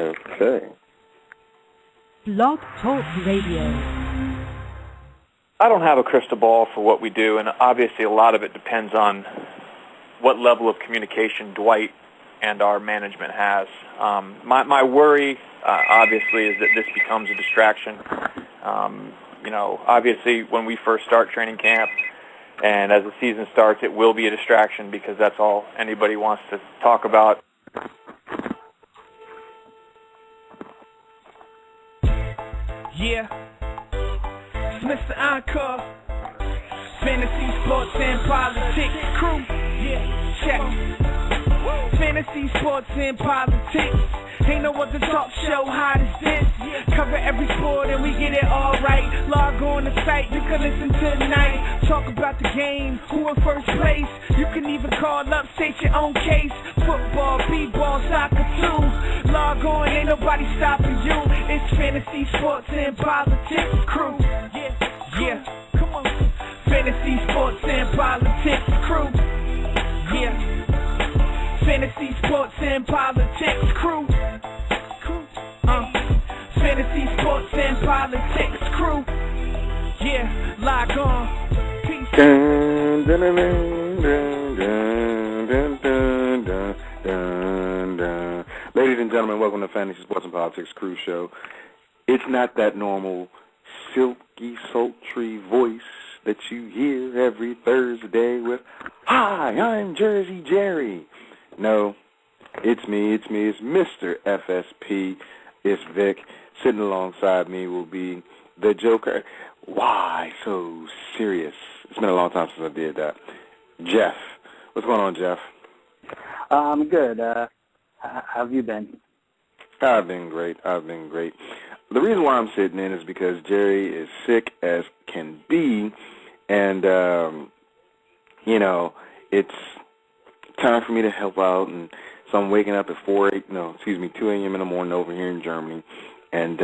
Okay. Blog Talk Radio. I don't have a crystal ball for what we do, and obviously a lot of it depends on what level of communication Dwight and our management has. My worry, obviously, is that this becomes a distraction. Obviously, when we first start training camp and as the season starts, it will be a distraction because that's all anybody wants to talk about. Yeah, it's Mr. Encore, Fantasy, Sports, and Politics crew. Yeah, check. Fantasy, Sports, and Politics. Ain't no other talk show hot as this. Cover every sport and we get it all right. Log on the site, you can listen tonight. Talk about the game, who in first place. You can even call up, state your own case. Football, b-ball, soccer too. Log on, ain't nobody stopping you. It's Fantasy, Sports, and Politics crew. Yeah, come on. Fantasy, Sports, and Politics crew. Yeah. Fantasy, Sports, and Politics crew. Fantasy, Sports, and Politics crew. Yeah, log on. Peace. Dun, dun, dun, dun, dun, dun, dun, dun, dun, dun. Ladies and gentlemen, welcome to Fantasy, Sports, and Politics Crew Show. It's not that normal, silky, sultry voice that you hear every Thursday with, "Hi, I'm Jersey Jerry." No, it's me, it's Mr. FSP. It's Vic. Sitting alongside me will be the Joker. Why so serious? It's been a long time since I did that. Jeff. What's going on, Jeff? I'm good. How have you been? I've been great. The reason why I'm sitting in is because Jerry is sick as can be, and, it's time for me to help out, and so I'm waking up at 2 a.m. in the morning over here in Germany, and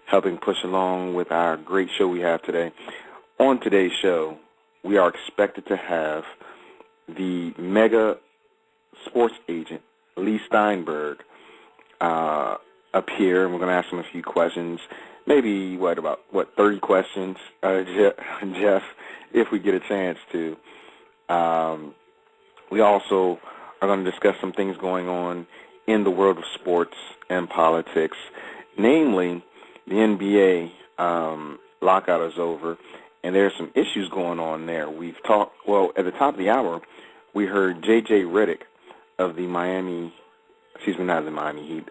helping push along with our great show we have today. On today's show, we are expected to have the mega sports agent, Leigh Steinberg, appear, and we're going to ask him a few questions, maybe, 30 questions, Jeff, if we get a chance to. We also are going to discuss some things going on in the world of sports and politics, namely the NBA lockout is over, and there are some issues going on there. We've talked, at the top of the hour, we heard J.J. Redick of the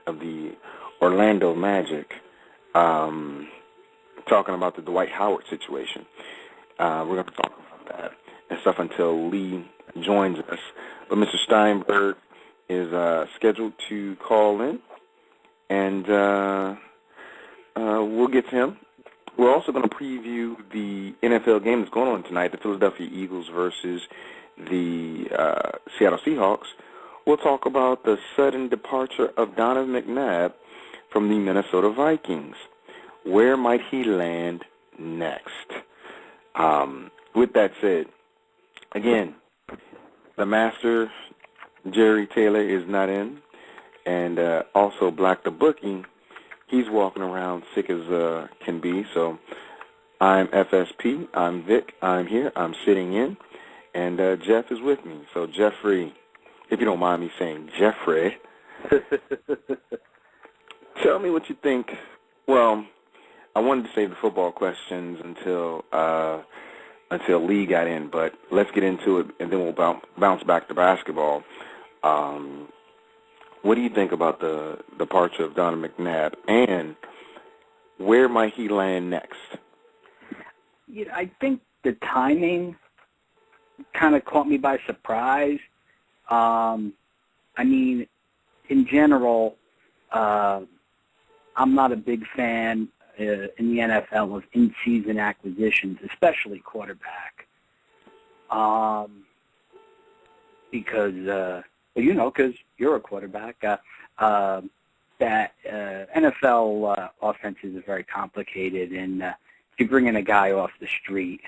of the Orlando Magic, talking about the Dwight Howard situation. We're going to talk about that and stuff until Lee joins us. But Mr. Steinberg is scheduled to call in, and we'll get to him. We're also going to preview the NFL game that's going on tonight, the Philadelphia Eagles versus the Seattle Seahawks. We'll talk about the sudden departure of Donovan McNabb from the Minnesota Vikings. Where might he land next? With that said, again, the master, Jerry Taylor, is not in, and also Black the Bookie, he's walking around sick as can be. So I'm FSP, I'm Vic, I'm here, I'm sitting in, and Jeff is with me. So Jeffrey, if you don't mind me saying Jeffrey, tell me what you think. Well, I wanted to save the football questions until Lee got in, but let's get into it, and then we'll bounce back to basketball. What do you think about the departure of Donovan McNabb, and where might he land next? I think the timing kind of caught me by surprise. In general, I'm not a big fan in the NFL of in-season acquisitions, especially quarterback, because you're a quarterback. That NFL offenses are very complicated, and if you bring in a guy off the street,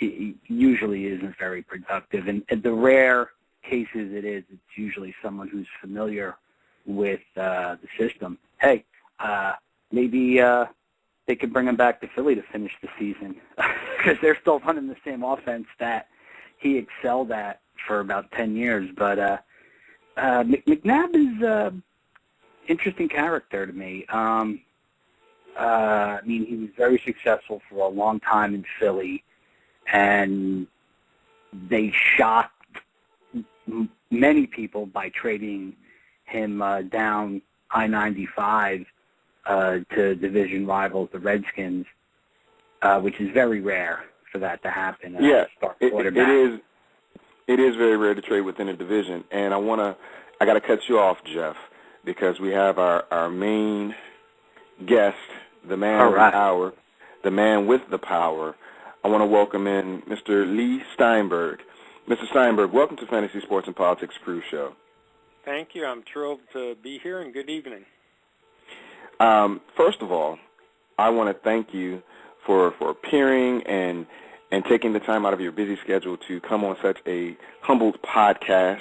it usually isn't very productive. And the rare cases it's usually someone who's familiar with the system. Hey, maybe they could bring him back to Philly to finish the season because they're still running the same offense that he excelled at for about 10 years. But McNabb is an interesting character to me. I mean, he was very successful for a long time in Philly, and they shocked many people by trading him down I-95 to division rivals, the Redskins, which is very rare for that to happen. Yeah, it is very rare to trade within a division, and I got to cut you off, Jeff, because we have our main guest, the man of the hour, the man with the power. I want to welcome in Mr. Leigh Steinberg. Mr. Steinberg, welcome to Fantasy Sports and Politics Crew Show. Thank you. I'm thrilled to be here, and good evening. First of all, I want to thank you for appearing and taking the time out of your busy schedule to come on such a humbled podcast.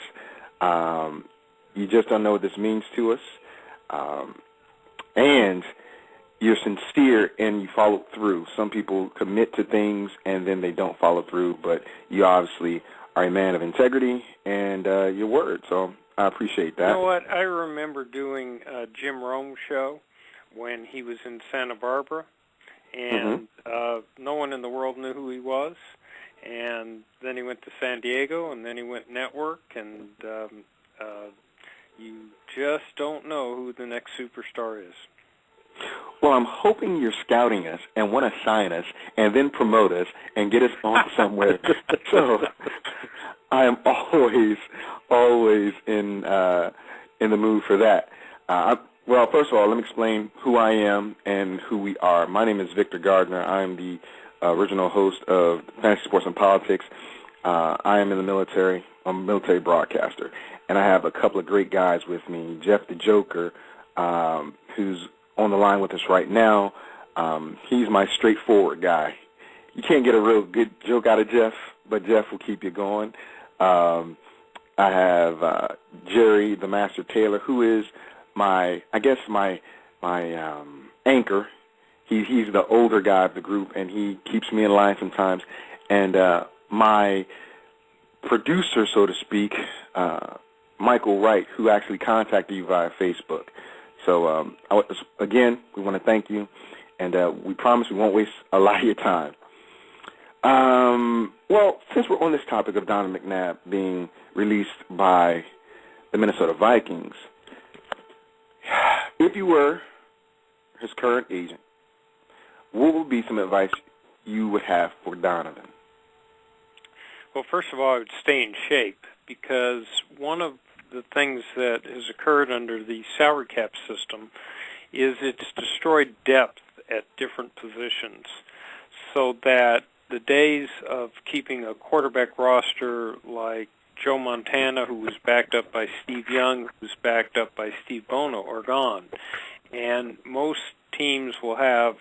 You just don't know what this means to us. And you're sincere and you follow through. Some people commit to things and then they don't follow through, but you obviously are a man of integrity and your word. So I appreciate that. You know what? I remember doing a Jim Rome show when he was in Santa Barbara, and no one in the world knew who he was. And then he went to San Diego, and then he went network, and you just don't know who the next superstar is. Well, I'm hoping you're scouting us and want to sign us and then promote us and get us on somewhere. So I am always in the mood for that. Well, first of all, let me explain who I am and who we are. My name is Victor Gardner. I am the original host of Fantasy Sports and Politics. I am in the military. I'm a military broadcaster. And I have a couple of great guys with me. Jeff the Joker, who's on the line with us right now. He's my straightforward guy. You can't get a real good joke out of Jeff, but Jeff will keep you going. I have Jerry, the Master Taylor, who is my anchor. He's the older guy of the group, and he keeps me in line sometimes. And my producer, so to speak, Michael Wright, who actually contacted you via Facebook. So, again, we want to thank you, and we promise we won't waste a lot of your time. Well, since we're on this topic of Donovan McNabb being released by the Minnesota Vikings, if you were his current agent, what would be some advice you would have for Donovan? Well, first of all, I would stay in shape, because one of the things that has occurred under the salary cap system is it's destroyed depth at different positions, so that the days of keeping a quarterback roster like Joe Montana, who was backed up by Steve Young, who was backed up by Steve Bono, are gone. And most teams will have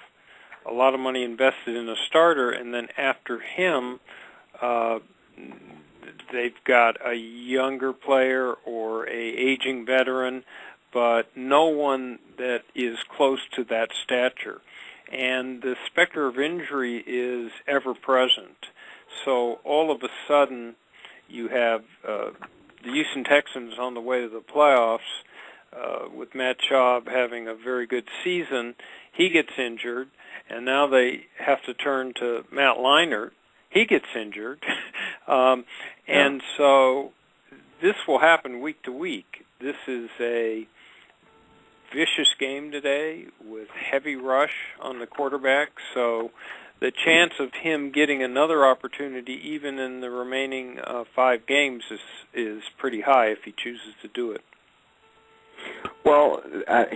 a lot of money invested in a starter, and then after him, they've got a younger player or a aging veteran, but no one that is close to that stature. And the specter of injury is ever present. So all of a sudden, you have the Houston Texans on the way to the playoffs with Matt Schaub having a very good season. He gets injured, and now they have to turn to Matt Leinart. He gets injured. And so this will happen week to week. This is a vicious game today with heavy rush on the quarterback. So the chance of him getting another opportunity, even in the remaining 5 games, is pretty high if he chooses to do it. Well,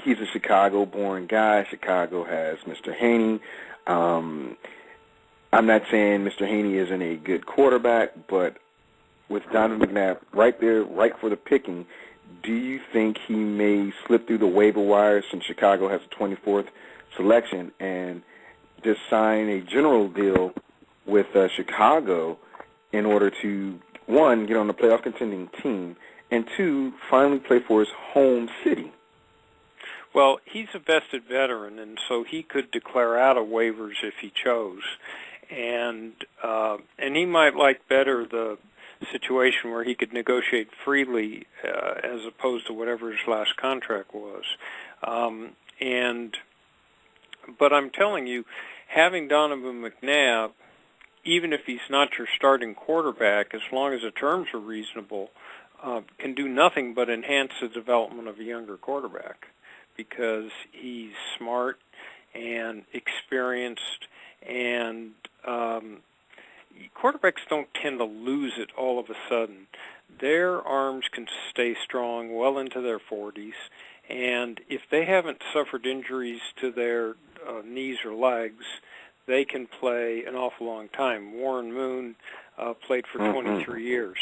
he's a Chicago-born guy. Chicago has Mr. Haney. I'm not saying Mr. Haney isn't a good quarterback, but with Donovan McNabb right there, right for the picking, do you think he may slip through the waiver wires since Chicago has the 24th selection and just sign a general deal with Chicago in order to, 1, get on the playoff contending team, and 2, finally play for his home city? Well, he's a vested veteran, and so he could declare out of waivers if he chose, and he might like better the situation where he could negotiate freely as opposed to whatever his last contract was. But I'm telling you, having Donovan McNabb, even if he's not your starting quarterback, as long as the terms are reasonable, can do nothing but enhance the development of a younger quarterback, because he's smart and experienced, and quarterbacks don't tend to lose it all of a sudden. Their arms can stay strong well into their 40s, and if they haven't suffered injuries to their knees or legs, they can play an awful long time. Warren Moon played for 23 years,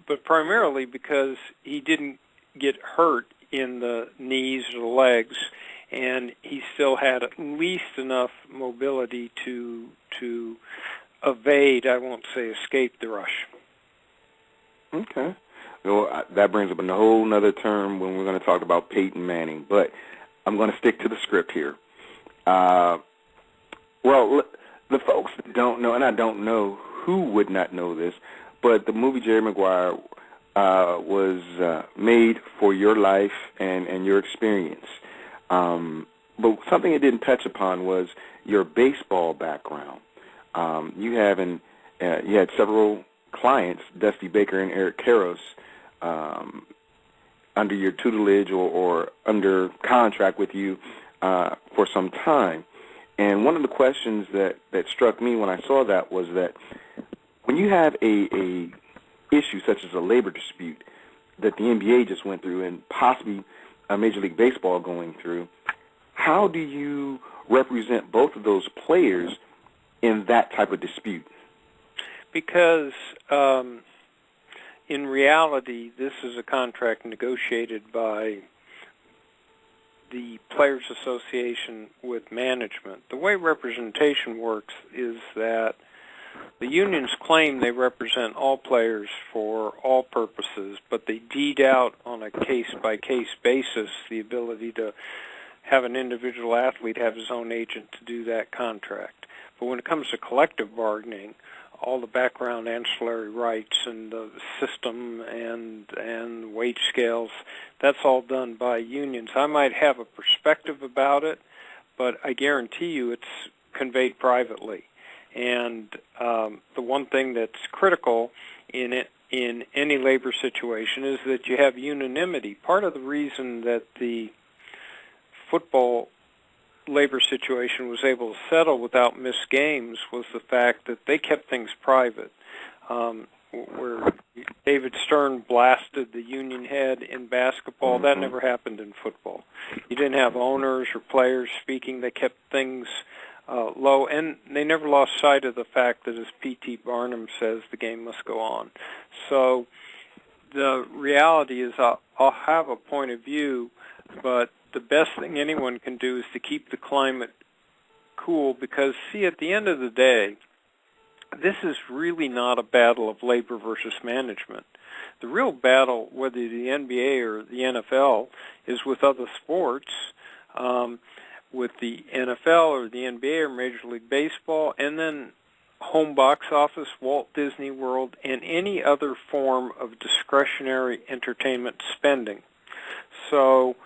but primarily because he didn't get hurt in the knees or the legs, and he still had at least enough mobility to evade, I won't say escape, the rush. Okay. Well, that brings up a whole other term when we're going to talk about Peyton Manning, but I'm going to stick to the script here. Well, the folks that don't know, and I don't know who would not know this, but the movie Jerry Maguire was made for your life and your experience. But something it didn't touch upon was your baseball background. You had several clients, Dusty Baker and Eric Karros, under your tutelage or under contract with you for some time. And one of the questions that struck me when I saw that was that when you have a issue such as a labor dispute that the NBA just went through and possibly Major League Baseball going through, how do you represent both of those players in that type of dispute? Because in reality, this is a contract negotiated by the Players Association with management. The way representation works is that the unions claim they represent all players for all purposes, but they deed out on a case-by-case basis the ability to have an individual athlete have his own agent to do that contract. But when it comes to collective bargaining, all the background ancillary rights and the system and wage scales, that's all done by unions. I might have a perspective about it, but I guarantee you it's conveyed privately. And the one thing that's critical in any labor situation is that you have unanimity. Part of the reason that the football labor situation was able to settle without missed games was the fact that they kept things private. Where David Stern blasted the union head in basketball, that never happened in football. You didn't have owners or players speaking. They kept things low, and they never lost sight of the fact that, as P.T. Barnum says, the game must go on. So the reality is I'll have a point of view, but the best thing anyone can do is to keep the climate cool, because, see, at the end of the day, this is really not a battle of labor versus management. The real battle, whether the NBA or the NFL, is with other sports, with the NFL or the NBA or Major League Baseball, and then home box office, Walt Disney World, and any other form of discretionary entertainment spending. So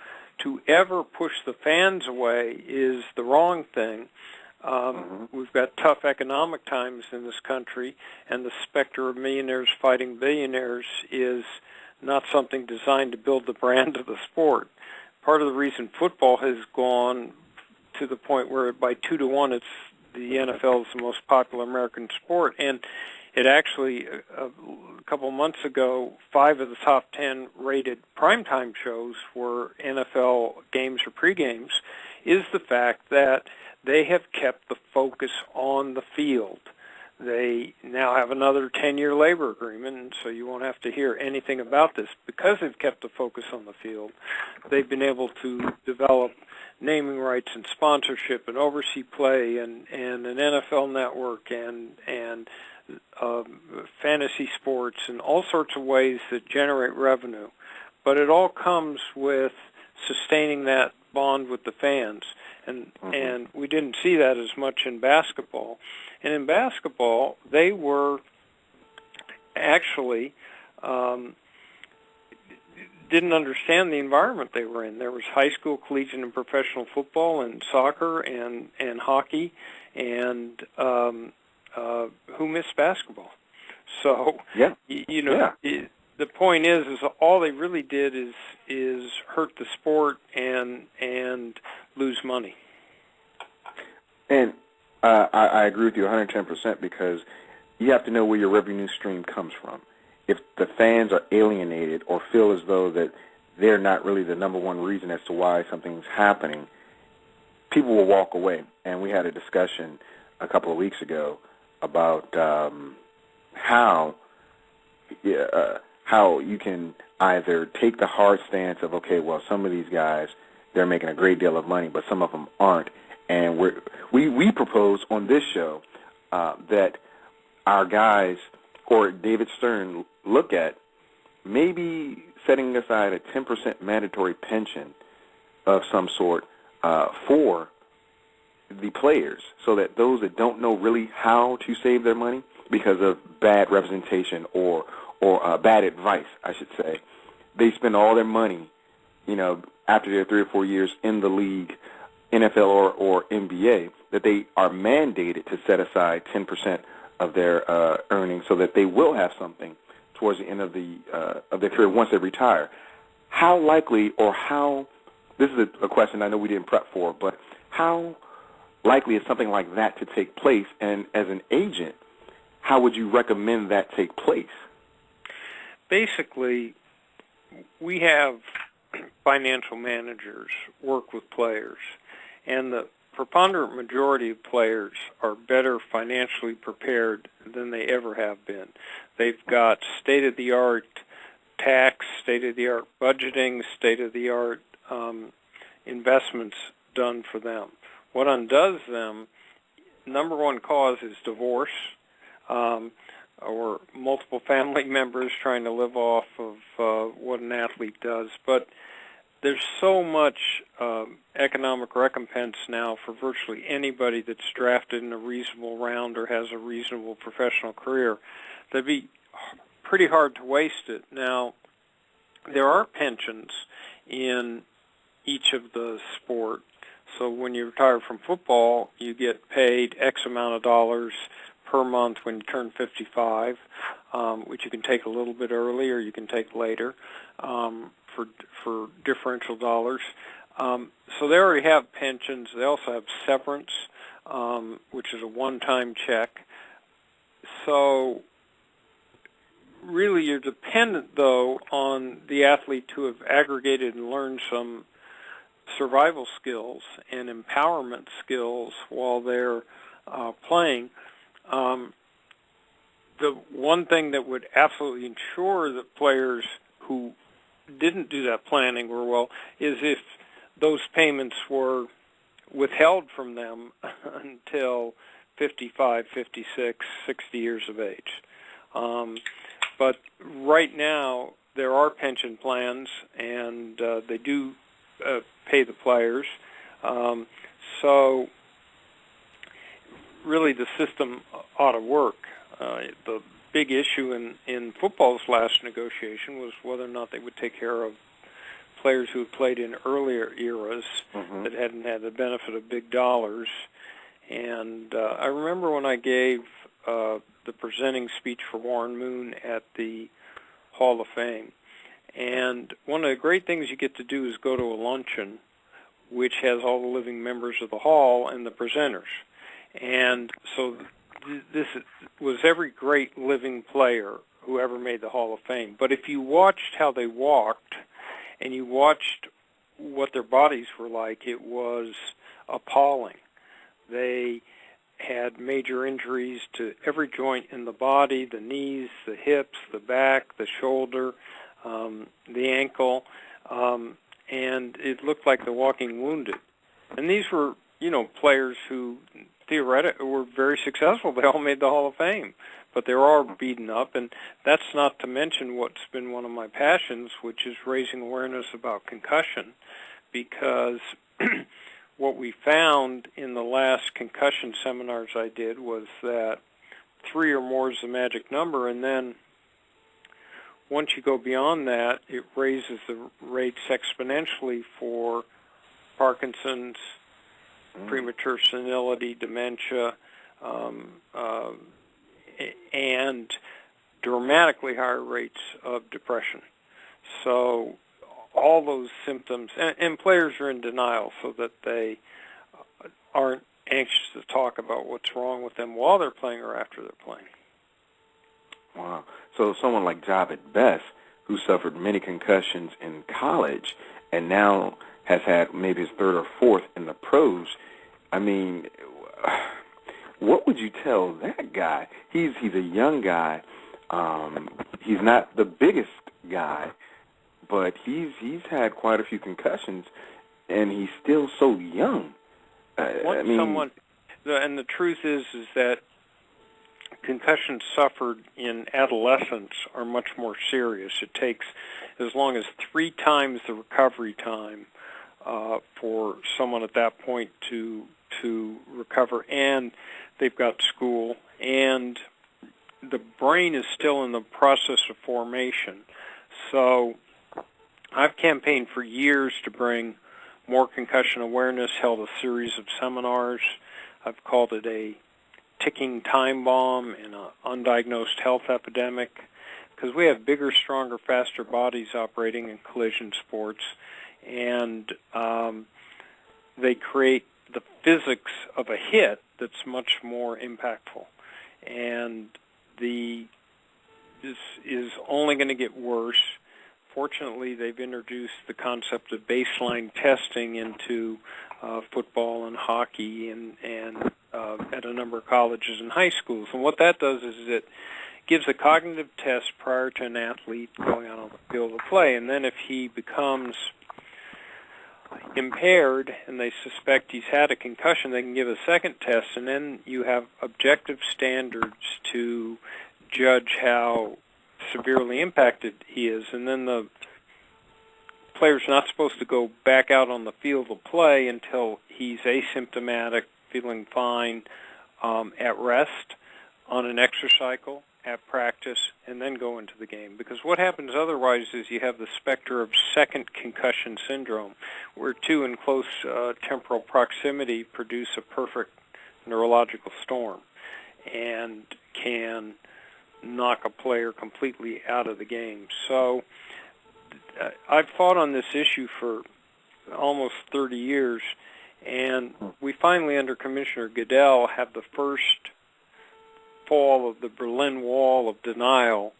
to ever push the fans away is the wrong thing. We've got tough economic times in this country, and the specter of millionaires fighting billionaires is not something designed to build the brand of the sport. Part of the reason football has gone to the point where by 2-1 it's the NFL is the most popular American sport, and it actually, a couple of months ago, 5 of the top 10 rated primetime shows were NFL games or pre-games, is the fact that they have kept the focus on the field. They now have another 10-year labor agreement, and so you won't have to hear anything about this. Because they've kept the focus on the field, they've been able to develop naming rights and sponsorship and oversee play and an NFL network and fantasy sports and all sorts of ways that generate revenue. But it all comes with sustaining that bond with the fans. And we didn't see that as much in basketball. And in basketball, they were actually didn't understand the environment they were in. There was high school, collegiate, and professional football, and soccer, and hockey, and who missed basketball? So, the point is all they really did is hurt the sport and lose money. And I agree with you 110% because you have to know where your revenue stream comes from. If the fans are alienated or feel as though that they're not really the number one reason as to why something's happening, people will walk away. And we had a discussion a couple of weeks ago about how you can either take the hard stance of, okay, well, some of these guys, they're making a great deal of money, but some of them aren't. And we propose on this show that our guys, or David Stern, look at maybe setting aside a 10% mandatory pension of some sort for the players, so that those that don't know really how to save their money because of bad representation or bad advice, I should say, they spend all their money, after their 3 or 4 years in the league, NFL or NBA, that they are mandated to set aside 10% of their earnings so that they will have something towards the end of their career once they retire. How likely or how, this is a question I know we didn't prep for, but how likely is something like that to take place? And as an agent, how would you recommend that take place? Basically, we have financial managers work with players, and the preponderant majority of players are better financially prepared than they ever have been. They've got state-of-the-art tax, state-of-the-art budgeting, state-of-the-art investments done for them. What undoes them, number one cause is divorce, or multiple family members trying to live off of what an athlete does. But there's so much economic recompense now for virtually anybody that's drafted in a reasonable round or has a reasonable professional career. That'd be pretty hard to waste it. Now, there are pensions in each of the sport. So when you retire from football, you get paid X amount of dollars per month when you turn 55, which you can take a little bit early or you can take later for differential dollars. So they already have pensions. They also have severance, which is a one-time check. So really you're dependent, though, on the athlete to have aggregated and learned some survival skills and empowerment skills while they're playing. The one thing that would absolutely ensure that players who didn't do that planning were well is if those payments were withheld from them until 55, 56, 60 years of age. But right now there are pension plans, and they do pay the players. So really the system ought to work. The big issue in football's last negotiation was whether or not they would take care of players who had played in earlier eras that hadn't had the benefit of big dollars. And I remember when I gave the presenting speech for Warren Moon at the Hall of Fame. And one of the great things you get to do is go to a luncheon which has all the living members of the Hall and the presenters. And so this was every great living player who ever made the Hall of Fame. But if you watched how they walked and you watched what their bodies were like, it was appalling. They had major injuries to every joint in the body, the knees, the hips, the back, the shoulder, the ankle, and it looked like the walking wounded. And these were, players who theoretically were very successful. They all made the Hall of Fame, but they were all beaten up. And that's not to mention what's been one of my passions, which is raising awareness about concussion, because what we found in the last concussion seminars I did was that 3 or more is the magic number, and then once you go beyond that, it raises the rates exponentially for Parkinson's, premature senility, dementia, and dramatically higher rates of depression. So all those symptoms, and players are in denial so that they aren't anxious to talk about what's wrong with them while they're playing or after they're playing. Wow. So someone like Javed Best, who suffered many concussions in college and now has had maybe his third or fourth in the pros, I mean, what would you tell that guy? He's a young guy. He's not the biggest guy, but he's had quite a few concussions, and he's still so young. And the truth is that concussions suffered in adolescence are much more serious. It takes as long as 3 times the recovery time for someone at that point to recover, and they've got school, and the brain is still in the process of formation. So I've campaigned for years to bring more concussion awareness, held a series of seminars. I've called it a ticking time bomb in an undiagnosed health epidemic, because we have bigger, stronger, faster bodies operating in collision sports, and they create the physics of a hit that's much more impactful. And this is only going to get worse. Fortunately, they've introduced the concept of baseline testing into football and hockey and at a number of colleges and high schools. And what that does is it gives a cognitive test prior to an athlete going out on the field of play. And then if he becomes impaired and they suspect he's had a concussion, they can give a second test, and then you have objective standards to judge how severely impacted he is. And then the player's not supposed to go back out on the field of play until he's asymptomatic, feeling fine, at rest, on an exercycle, at practice, and then go into the game. Because what happens otherwise is you have the specter of second concussion syndrome, where 2 in close temporal proximity produce a perfect neurological storm and can knock a player completely out of the game. So I've fought on this issue for almost 30 years, and we finally, under Commissioner Goodell, have the first fall of the Berlin Wall of denial,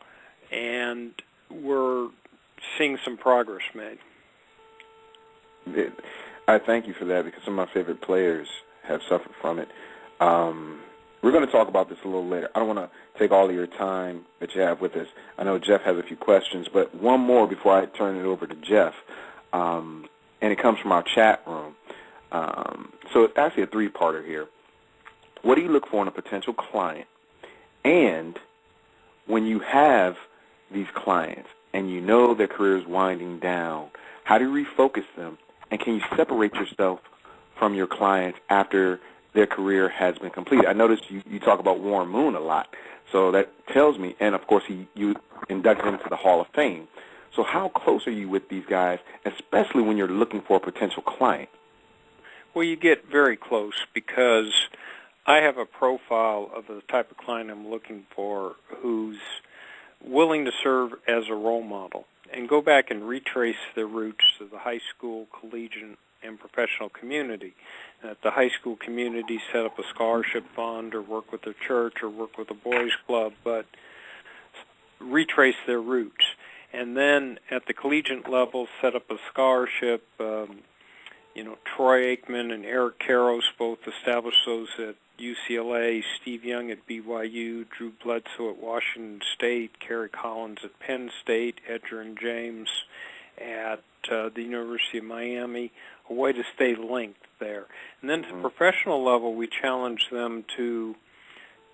and we're seeing some progress made. I thank you for that, because some of my favorite players have suffered from it. We're going to talk about this a little later. I don't want to take all of your time that you have with us. I know Jeff has a few questions, but one more before I turn it over to Jeff, and it comes from our chat room. So it's actually a 3-parter here. What do you look for in a potential client? And when you have these clients and you know their career is winding down, how do you refocus them? And can you separate yourself from your clients after their career has been completed? I noticed you talk about Warren Moon a lot. So that tells me, and of course you inducted him into the Hall of Fame. So how close are you with these guys, especially when you're looking for a potential client? Well, you get very close, because I have a profile of the type of client I'm looking for who's willing to serve as a role model and go back and retrace their roots to the high school, collegiate, and professional community. At the high school community, set up a scholarship fund or work with their church or work with a boys club, but retrace their roots. And then at the collegiate level, set up a scholarship. Troy Aikman and Eric Karros both established those at UCLA, Steve Young at BYU, Drew Bledsoe at Washington State, Kerry Collins at Penn State, Edger and James at the University of Miami, a way to stay linked there. And then to the professional level, we challenge them to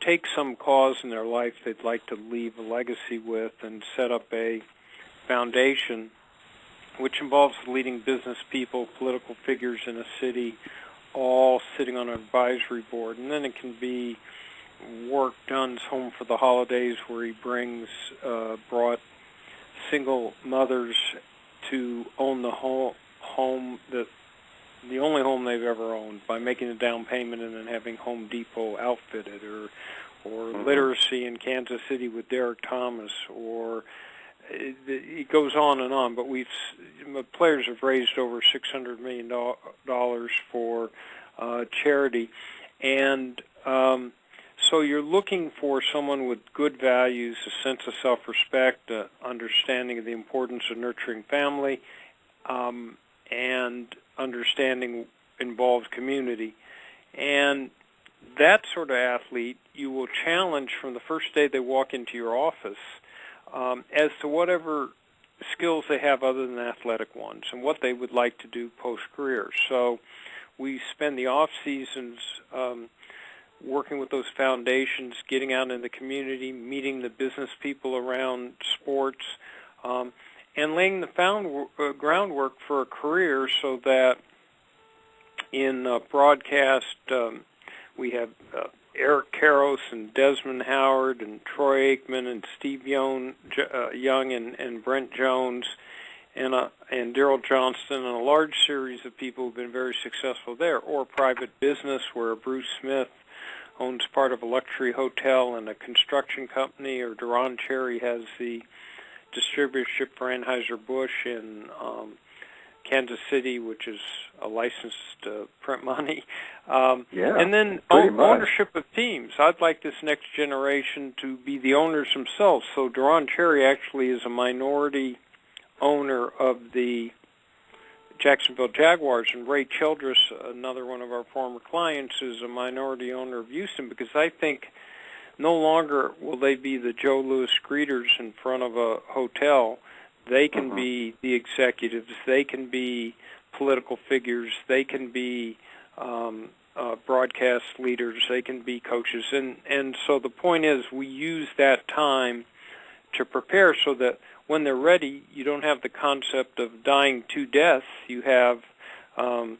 take some cause in their life they'd like to leave a legacy with and set up a foundation which involves leading business people, political figures in a city, all sitting on an advisory board. And then it can be work done home for the holidays, where he brought single mothers to own the home that the only home they've ever owned, by making a down payment and then having Home Depot outfitted, or literacy in Kansas City with Derek Thomas, or it goes on and on. But players have raised over $600 million for charity, and so you're looking for someone with good values, a sense of self-respect, understanding of the importance of nurturing family, and understanding involved community. And that sort of athlete you will challenge from the first day they walk into your office as to whatever skills they have other than athletic ones and what they would like to do post-career. So we spend the off-seasons working with those foundations, getting out in the community, meeting the business people around sports, and laying the groundwork for a career, so that in broadcast we have Eric Karros and Desmond Howard and Troy Aikman and Steve Young and Brent Jones and Daryl Johnston, and a large series of people who have been very successful there, or private business where Bruce Smith owns part of a luxury hotel and a construction company, or Duran Cherry has the distributorship for Anheuser-Busch in Kansas City, which is a licensed print money. And then ownership of teams. I'd like this next generation to be the owners themselves. So Duran Cherry actually is a minority owner of the Jacksonville Jaguars, and Ray Childress, another one of our former clients, is a minority owner of Houston, because I think no longer will they be the Joe Louis greeters in front of a hotel. They can be the executives. They can be political figures. They can be broadcast leaders. They can be coaches. And so the point is, we use that time to prepare so that when they're ready, you don't have the concept of dying to death. You have, Troy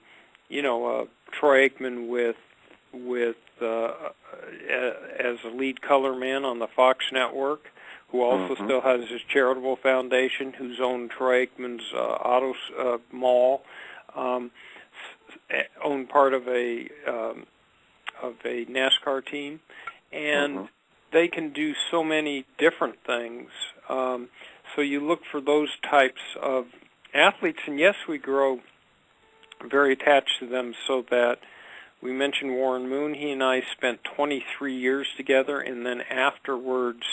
Aikman as a lead color man on the Fox network, who also still has his charitable foundation, who's owned Troy Aikman's auto mall, owned part of a NASCAR team, and they can do so many different things. So you look for those types of athletes, and yes, we grow very attached to them, so that we mentioned Warren Moon. He and I spent 23 years together, and then afterwards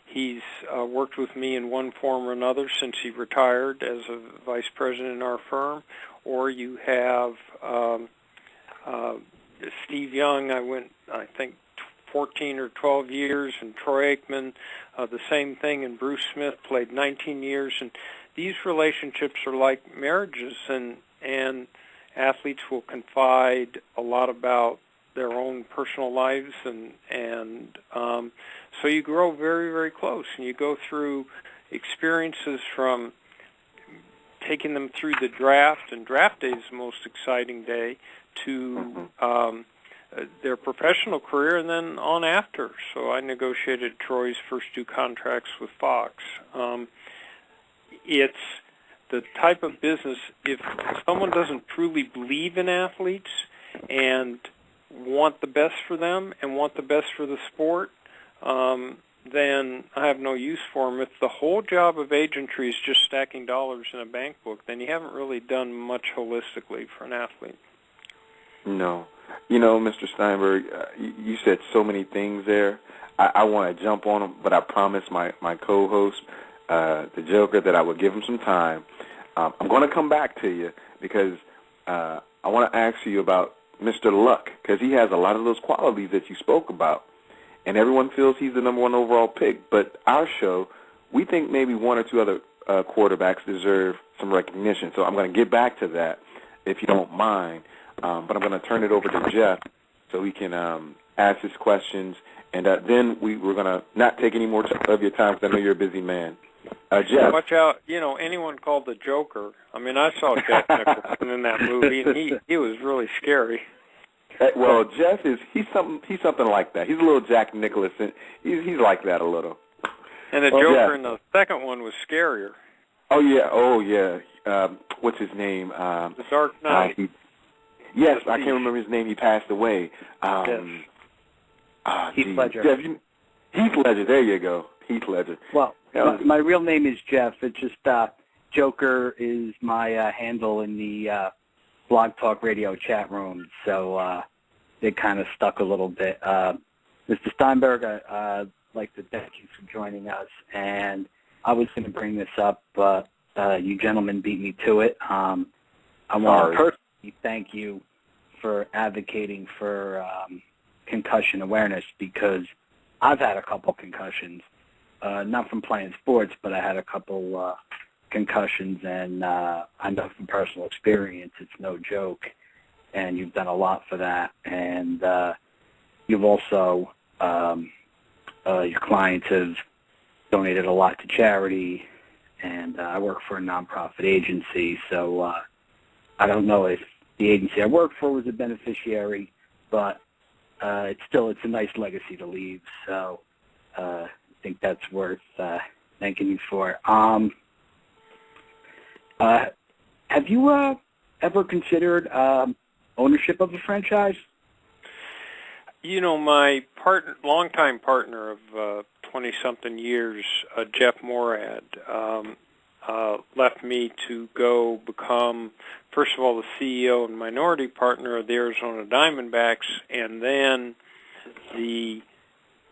he's worked with me in one form or another since he retired as a vice president in our firm. Or you have Steve Young. I went, I think, 14 or 12 years, and Troy Aikman, the same thing, and Bruce Smith played 19 years. And these relationships are like marriages, and athletes will confide a lot about their own personal lives, and so you grow very, very close, and you go through experiences from taking them through the draft, and draft day is the most exciting day, to their professional career, and then on after. So I negotiated Troy's first 2 contracts with Fox. It's the type of business, if someone doesn't truly believe in athletes and want the best for them and want the best for the sport, then I have no use for them. If the whole job of agentry is just stacking dollars in a bank book, then you haven't really done much holistically for an athlete. No. Mr. Steinberg, you said so many things there. I want to jump on them, but I promised my co-host, the Joker, that I would give him some time. I'm going to come back to you because I want to ask you about Mr. Luck, because he has a lot of those qualities that you spoke about, and everyone feels he's the number 1 overall pick. But our show, we think maybe 1 or 2 other quarterbacks deserve some recognition. So I'm going to get back to that, if you don't mind. But I'm going to turn it over to Jeff so he can ask his questions, and then we're going to not take any more of your time, because I know you're a busy man. Jeff. Watch out, anyone called the Joker. I mean, I saw Jack Nicholson in that movie, and he was really scary. Well, Jeff he's something like that. He's a little Jack Nicholson. He's like that a little. And the Joker in the second one was scarier. Oh yeah. What's his name? The Dark Knight. Yes, I can't remember his name. He passed away. Heath Ledger. Jeff, Heath Ledger. There you go. Heath Ledger. Well, my real name is Jeff. It's just Joker is my handle in the Blog Talk Radio chat room, so it kind of stuck a little bit. Mr. Steinberg, I'd like to thank you for joining us, and I was going to bring this up, but you gentlemen beat me to it. I want to personally thank you for advocating for concussion awareness, because I've had a couple concussions, not from playing sports, but I had a couple concussions, and I know from personal experience it's no joke, and you've done a lot for that. And you've also, your clients have donated a lot to charity, and I work for a nonprofit agency, so I don't know if the agency I work for was a beneficiary, but it's a nice legacy to leave, so I think that's worth thanking you for. Have you ever considered ownership of a franchise? My longtime partner of 20-something years, Jeff Morad, left me to go become, first of all, the CEO and minority partner of the Arizona Diamondbacks, and then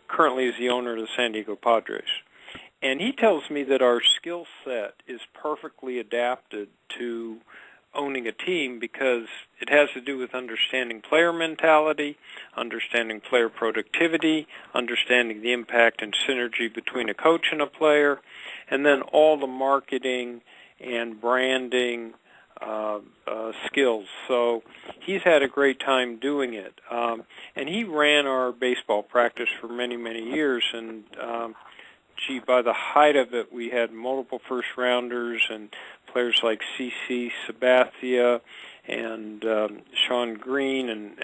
currently is the owner of the San Diego Padres. And he tells me that our skill set is perfectly adapted to owning a team, because it has to do with understanding player mentality, understanding player productivity, understanding the impact and synergy between a coach and a player, and then all the marketing and branding skills. So he's had a great time doing it. And he ran our baseball practice for many, many years, and by the height of it, we had multiple first-rounders and players like C.C. Sabathia and Sean Green and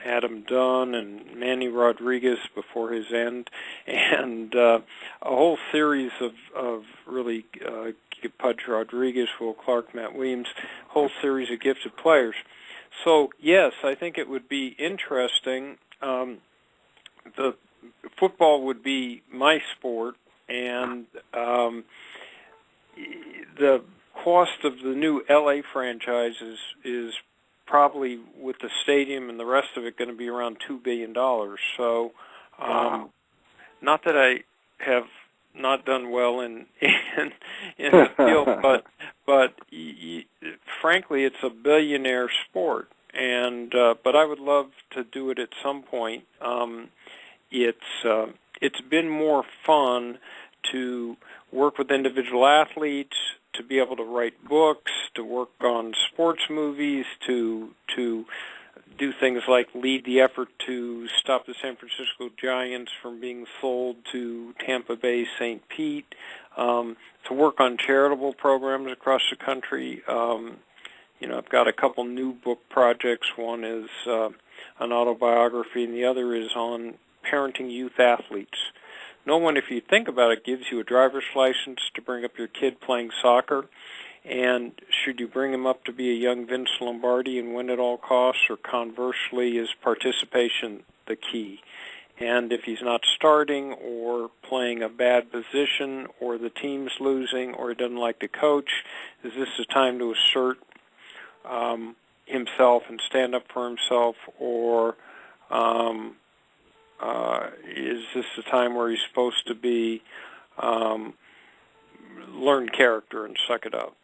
Adam Dunn and Manny Rodriguez before his end, and a whole series of really Pudge Rodriguez, Will Clark, Matt Williams, whole series of gifted players. So, yes, I think it would be interesting. The football would be my sport, and the cost of the new L.A. franchise is probably, with the stadium and the rest of it, going to be around $2 billion. So, not that I have not done well in the field, but frankly, it's a billionaire sport, and but I would love to do it at some point. It's been more fun to work with individual athletes, to be able to write books, to work on sports movies, to do things like lead the effort to stop the San Francisco Giants from being sold to Tampa Bay St. Pete, to work on charitable programs across the country. I've got a couple new book projects. One is an autobiography, and the other is on parenting youth athletes. No one, if you think about it, gives you a driver's license to bring up your kid playing soccer, and should you bring him up to be a young Vince Lombardi and win at all costs, or conversely, is participation the key? And if he's not starting or playing a bad position, or the team's losing, or he doesn't like to coach, is this the time to assert himself and stand up for himself, or is this the time where he's supposed to be learn character and suck it up?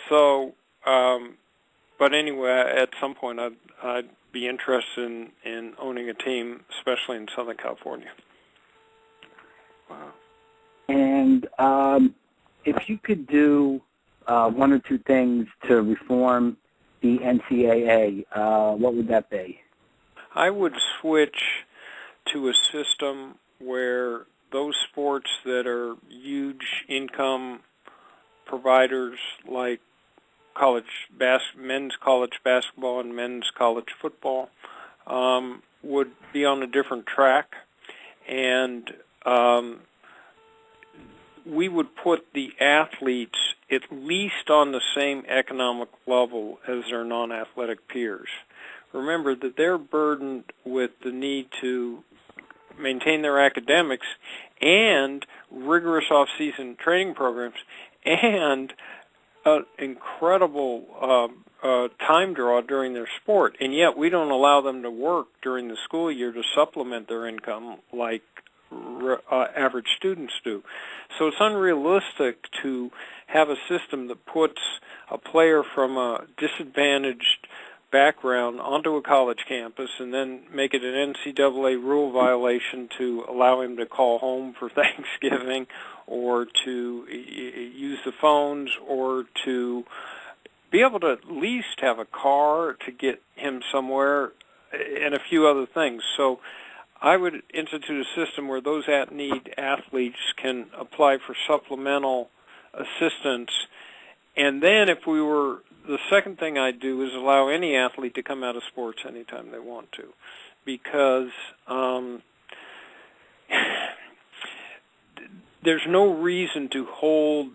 So, but anyway, at some point I'd be interested in owning a team, especially in Southern California. Wow. And if you could do one or two things to reform the NCAA, what would that be? I would switch to a system where those sports that are huge income providers like men's college basketball and men's college football would be on a different track, and we would put the athletes at least on the same economic level as their non-athletic peers. Remember that they're burdened with the need to maintain their academics and rigorous off-season training programs and an incredible time draw during their sport, and yet we don't allow them to work during the school year to supplement their income like average students do. So it's unrealistic to have a system that puts a player from a disadvantaged background onto a college campus and then make it an NCAA rule violation to allow him to call home for Thanksgiving or to use the phones or to be able to at least have a car to get him somewhere and a few other things. So I would institute a system where those at-need athletes can apply for supplemental assistance. And then the second thing I'd do is allow any athlete to come out of sports anytime they want to, because there's no reason to hold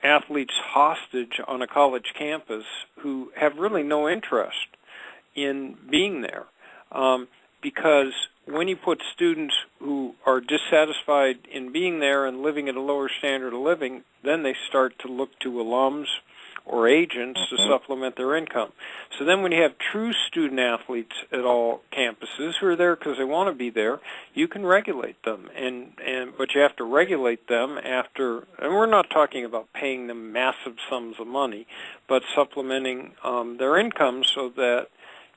athletes hostage on a college campus who have really no interest in being there, because when you put students who are dissatisfied in being there and living at a lower standard of living, then they start to look to alums or agents to supplement their income. So then when you have true student athletes at all campuses who are there because they want to be there, you can regulate them. But you have to regulate them after, and we're not talking about paying them massive sums of money, but supplementing their income so that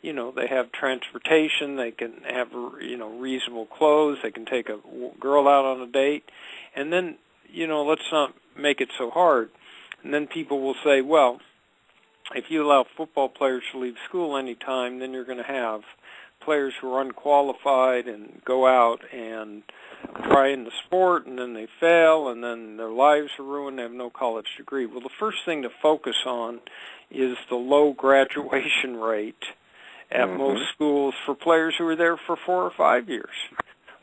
they have transportation, they can have, reasonable clothes, they can take a girl out on a date, and then, let's not make it so hard. And then people will say, well, if you allow football players to leave school any time, then you're going to have players who are unqualified and go out and try in the sport, and then they fail, and then their lives are ruined, they have no college degree. Well, the first thing to focus on is the low graduation rate at most schools for players who are there for 4 or 5 years.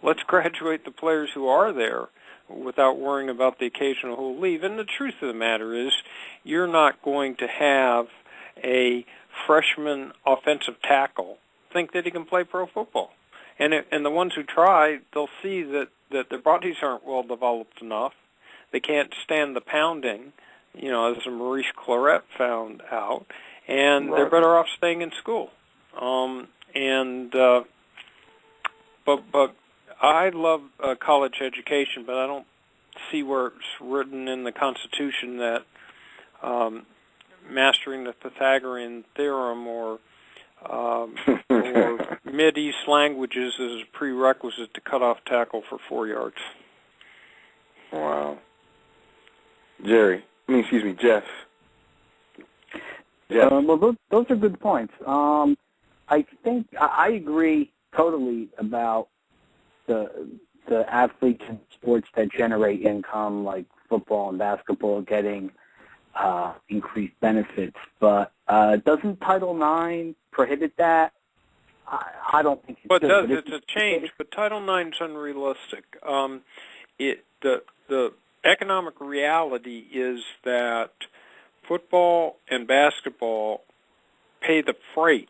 Let's graduate the players who are there without worrying about the occasional who will leave. And the truth of the matter is you're not going to have a freshman offensive tackle think that he can play pro football. And the ones who try, they'll see that their bodies aren't well developed enough. They can't stand the pounding, as Maurice Claret found out, and they're better off staying in school. But I love college education, but I don't see where it's written in the Constitution that mastering the Pythagorean theorem or Mid-East languages is a prerequisite to cut off tackle for 4 yards. Wow. Jeff. Well, those are good points. I think I agree totally about the athletes in sports that generate income, like football and basketball, getting increased benefits. But doesn't Title IX prohibit that? I don't think it does. Well, it does. It's a change, but Title IX is unrealistic. The economic reality is that football and basketball pay the freight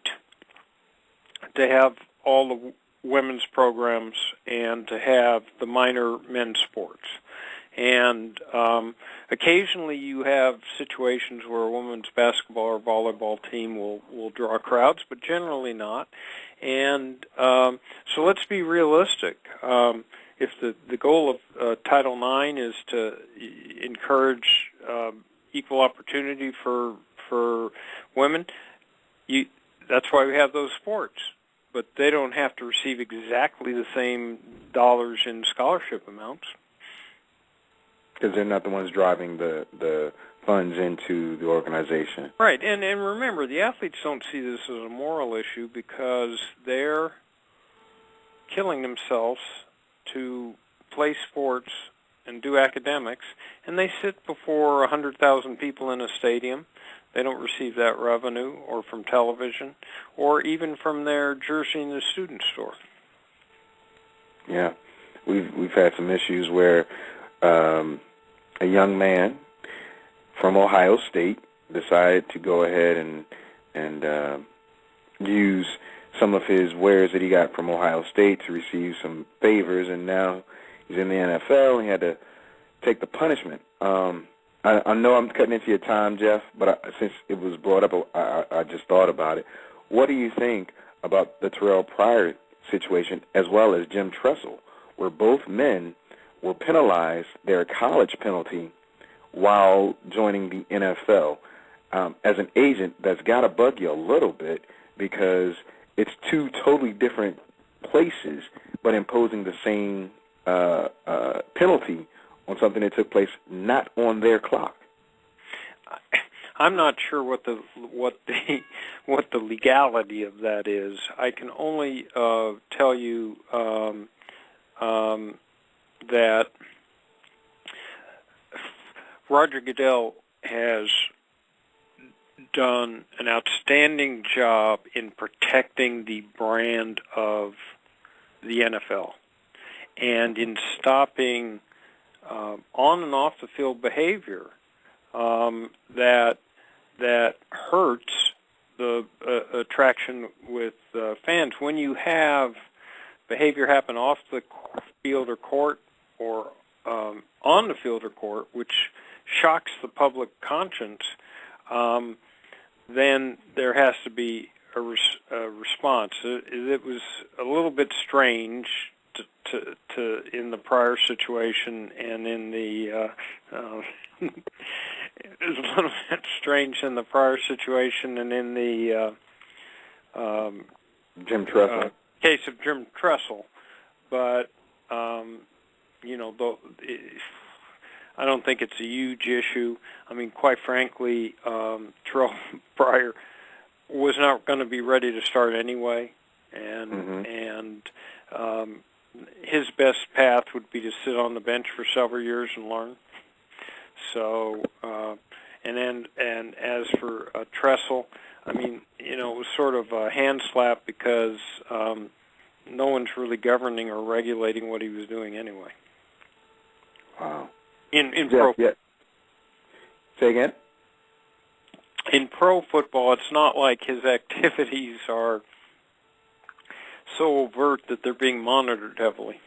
to have all the women's programs and to have the minor men's sports. And occasionally you have situations where a women's basketball or volleyball team will draw crowds, but generally not. And so let's be realistic. If the goal of Title IX is to encourage equal opportunity for women, that's why we have those sports. But they don't have to receive exactly the same dollars in scholarship amounts. Because they're not the ones driving the funds into the organization. Right, and remember, the athletes don't see this as a moral issue because they're killing themselves to play sports and do academics, and they sit before 100,000 people in a stadium. They don't receive that revenue, or from television, or even from their jersey in the student store. Yeah, we've had some issues where a young man from Ohio State decided to go ahead and use some of his wares that he got from Ohio State to receive some favors, and now he's in the NFL and he had to take the punishment. I know I'm cutting into your time, Jeff, but since it was brought up, I just thought about it. What do you think about the Terrell Pryor situation as well as Jim Tressel, where both men were penalized their college penalty while joining the NFL? As an agent, that's got to bug you a little bit because it's two totally different places, but imposing the same penalty on something that took place not on their clock. I'm not sure what the legality of that is. I can only tell you that Roger Goodell has done an outstanding job in protecting the brand of the NFL and in stopping on and off the field behavior that hurts the attraction with fans. When you have behavior happen off the field or court or on the field or court, which shocks the public conscience, then there has to be a response. It was a little bit strange to in the prior situation, and in the it was a little bit strange in the prior situation, and in the Jim Tressel case of Jim Tressel, but I don't think it's a huge issue. I mean, quite frankly, Terrell Pryor was not going to be ready to start anyway, and his best path would be to sit on the bench for several years and learn. So, and as for Tressel, I mean, it was sort of a hand slap because no one's really governing or regulating what he was doing anyway. Wow. In Jeff, pro. Yeah. Say again? In pro football, it's not like his activities are so overt that they're being monitored heavily.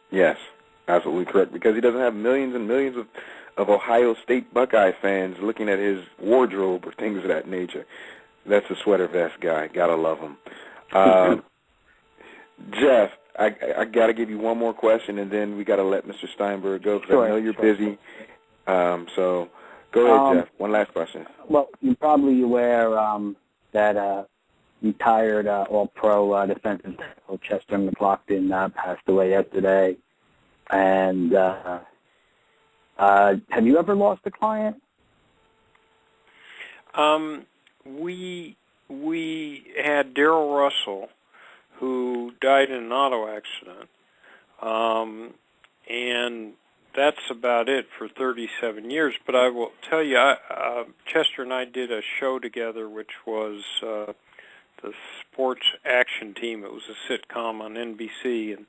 Yes, absolutely correct, because he doesn't have millions and millions of Ohio State Buckeye fans looking at his wardrobe or things of that nature. That's a sweater vest guy. Gotta love him. Jeff, I got to give you one more question, and then we got to let Mr. Steinberg go, because I know you're busy. So go ahead, Jeff. One last question. Well, you're probably aware that retired All-Pro defensive tackle Chester McLaughlin passed away yesterday. And have you ever lost a client? We had Darrell Russell, who died in an auto accident, and that's about it for 37 years. But I will tell you, Chester and I did a show together, which was the Sports Action Team. It was a sitcom on NBC, and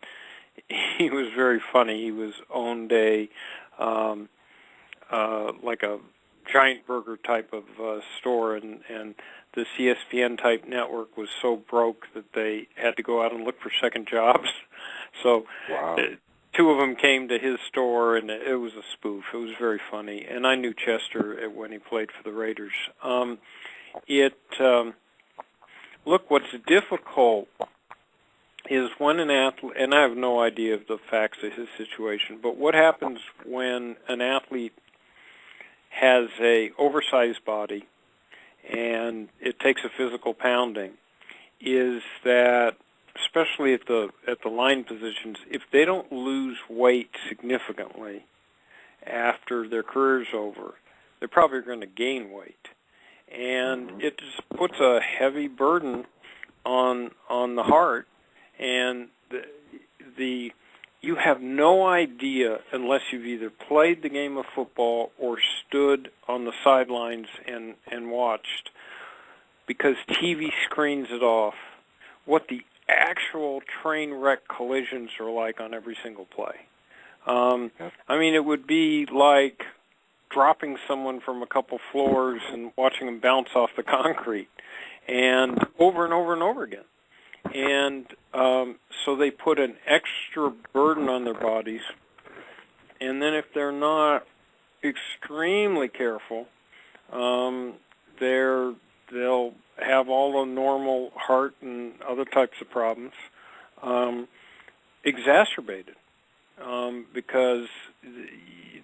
he was very funny. He owned a like a giant burger type of store, and this ESPN type network was so broke that they had to go out and look for second jobs. So wow. Two of them came to his store, and it was a spoof. It was very funny, and I knew Chester when he played for the Raiders. Look, what's difficult is when an athlete, and I have no idea of the facts of his situation, but what happens when an athlete has a oversized body and it takes a physical pounding is that, especially at the line positions, if they don't lose weight significantly after their career's over, they're probably going to gain weight. And it just puts a heavy burden on the heart, and the you have no idea unless you've either played the game of football or stood on the sidelines and watched, because TV screens it off, what the actual train wreck collisions are like on every single play. I mean, it would be like dropping someone from a couple floors and watching them bounce off the concrete, and over and over and over again. And so they put an extra burden on their bodies, and then if they're not extremely careful, they'll have all the normal heart and other types of problems exacerbated because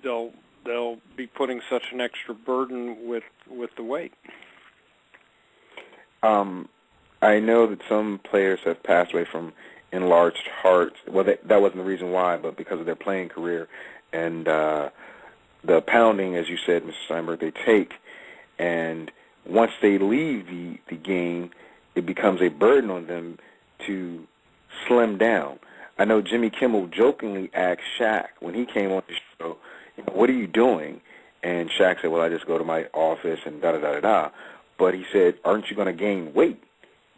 they'll be putting such an extra burden with the weight. I know that some players have passed away from enlarged hearts. Well, that wasn't the reason why, but because of their playing career and the pounding, as you said, Mr. Steinberg, they take, and once they leave the game, it becomes a burden on them to slim down. I know Jimmy Kimmel jokingly asked Shaq when he came on the show, what are you doing? And Shaq said, well, I just go to my office and da-da-da-da-da. But he said, aren't you going to gain weight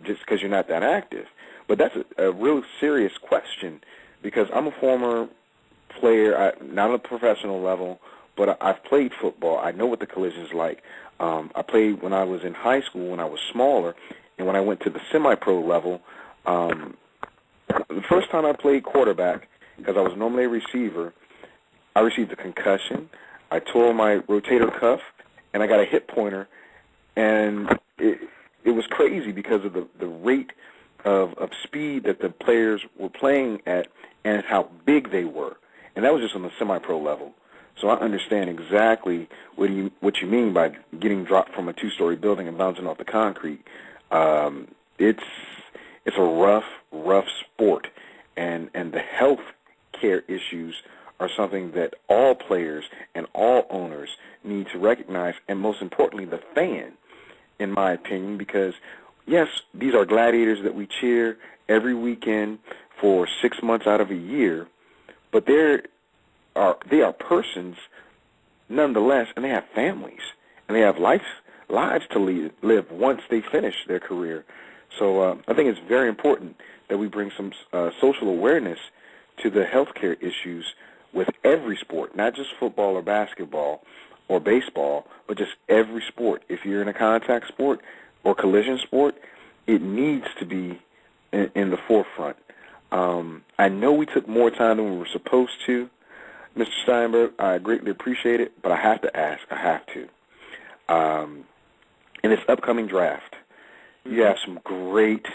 just because you're not that active? But that's a real serious question, because I'm a former player, not on a professional level, but I've played football. I know what the collision's like. I played when I was in high school when I was smaller, and when I went to the semi-pro level, the first time I played quarterback, because I was normally a receiver, I received a concussion. I tore my rotator cuff, and I got a hip pointer, and it was crazy because of the rate of speed that the players were playing at and how big they were. And that was just on the semi-pro level. So I understand exactly what you mean by getting dropped from a two-story building and bouncing off the concrete. It's a rough sport, and the health care issues are something that all players and all owners need to recognize, and most importantly, the fan, in my opinion, because, yes, these are gladiators that we cheer every weekend for 6 months out of a year, but they are persons nonetheless, and they have families, and they have lives to live once they finish their career. So I think it's very important that we bring some social awareness to the healthcare issues with every sport, not just football or basketball or baseball, but just every sport. If you're in a contact sport or collision sport, it needs to be in the forefront. I know we took more time than we were supposed to, Mr. Steinberg. I greatly appreciate it, but I have to ask. I have to. In this upcoming draft, you have some great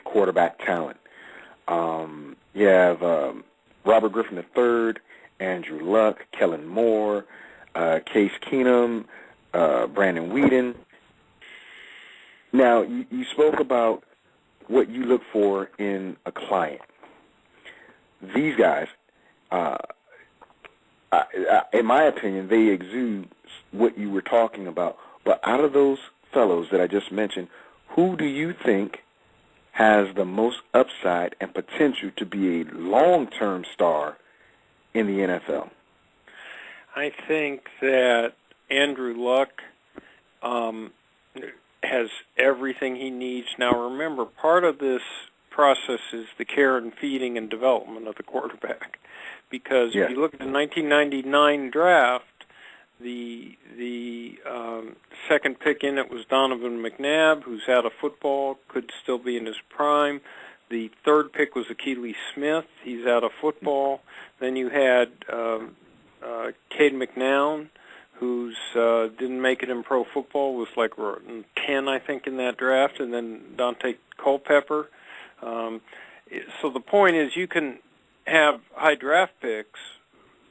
quarterback talent. You have Robert Griffin III, Andrew Luck, Kellen Moore, Case Keenum, Brandon Whedon. Now, you spoke about what you look for in a client. These guys, in my opinion, they exude what you were talking about. But out of those fellows that I just mentioned, who do you think has the most upside and potential to be a long-term star in the NFL? I think that Andrew Luck has everything he needs. Now, remember, part of this process is the care and feeding and development of the quarterback. Because if you look at the 1999 draft, the second pick in it was Donovan McNabb, who's out of football, could still be in his prime. The third pick was Achilles Smith. He's out of football. Then you had Cade McNown, who's didn't make it in pro football, was like 10, I think, in that draft, and then Dante Culpepper. So the point is, you can have high draft picks,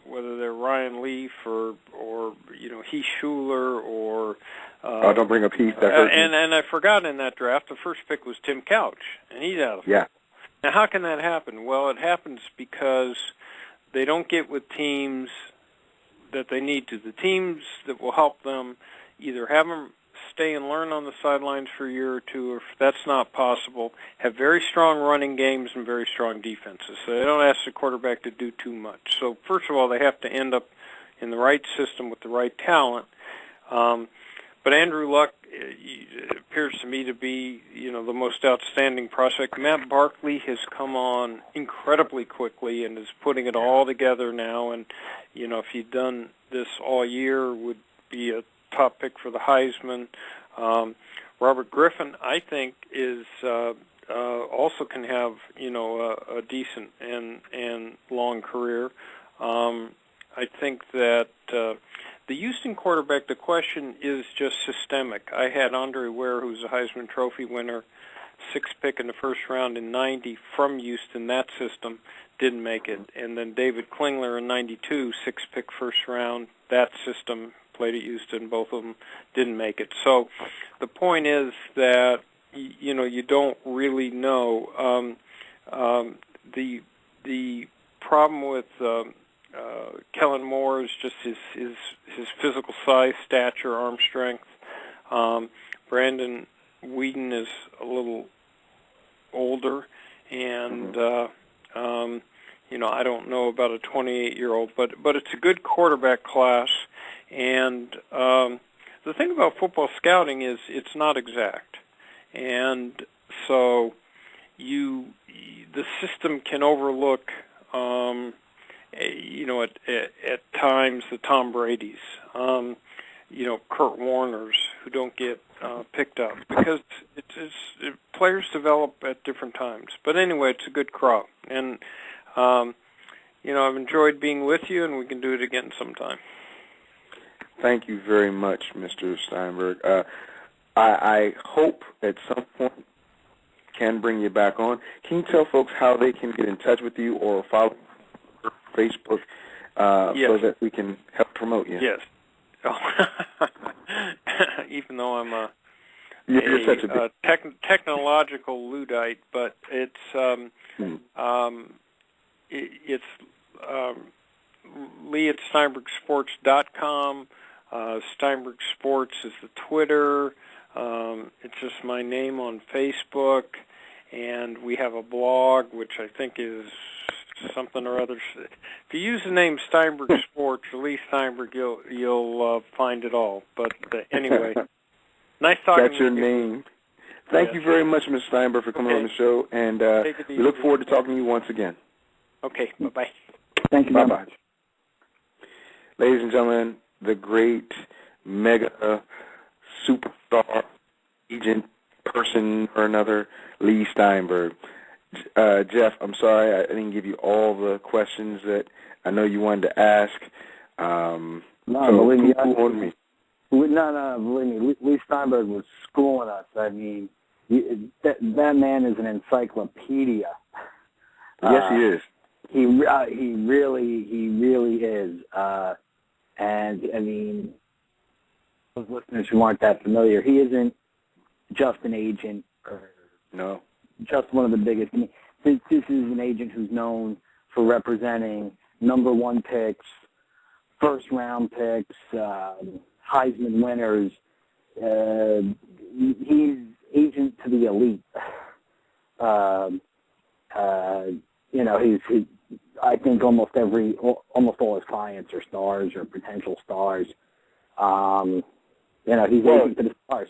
whether they're Ryan Leaf or Heath Schuler or don't bring up Heath. And I forgot in that draft the first pick was Tim Couch, and he's out of football. Now, how can that happen? Well, it happens because they don't get with teams that they need to. The teams that will help them either have them stay and learn on the sidelines for a year or two, or if that's not possible, have very strong running games and very strong defenses. So they don't ask the quarterback to do too much. So first of all, they have to end up in the right system with the right talent. But Andrew Luck appears to me to be, the most outstanding prospect. Matt Barkley has come on incredibly quickly and is putting it all together now. And, if he'd done this all year, would be a top pick for the Heisman. Robert Griffin, I think, is also can have, a decent and long career. I think that the Houston quarterback, the question is just systemic. I had Andre Ware, who's a Heisman Trophy winner, 6th pick in the first round in 90 from Houston. That system didn't make it. And then David Klingler in 92, 6th pick first round. That system played at Houston. Both of them didn't make it. So the point is that, you don't really know. The problem with Kellen Moore is just his physical size, stature, arm strength. Brandon Whedon is a little older, and I don't know about a 28-year-old, but it's a good quarterback class. And the thing about football scouting is it's not exact, and so the system can overlook. At times the Tom Brady's, Kurt Warner's, who don't get picked up because players develop at different times. But anyway, it's a good crop, and I've enjoyed being with you, and we can do it again sometime. Thank you very much, Mr. Steinberg. I hope at some point can bring you back on. Can you tell folks how they can get in touch with you or follow Facebook Yes. so that we can help promote you? Yes. Even though I'm a technological Luddite, but it's Leigh at SteinbergSports.com. Steinberg Sports is the Twitter. It's just my name on Facebook, and we have a blog, which I think is something or other. If you use the name Steinberg Sports or Leigh Steinberg, you'll find it all. But anyway, nice talking. That's your name. Thank you very much, Mr. Steinberg, for coming on the show, and we look forward to talking to you once again. Okay, bye-bye. Thank you. Bye-bye. Ladies and gentlemen, the great mega superstar agent person or another, Leigh Steinberg. Jeff, I'm sorry I didn't give you all the questions that I know you wanted to ask. Believe me. Believe me. Leigh Steinberg was schooling us. I mean, that man is an encyclopedia. Yes, he is. He really is. And I mean, those listeners who aren't that familiar, he isn't just an agent or no. Just one of the biggest. I mean, this is an agent who's known for representing #1 picks, first-round picks, Heisman winners. He's agent to the elite. He's I think almost all his clients are stars or potential stars. He's agent to the stars.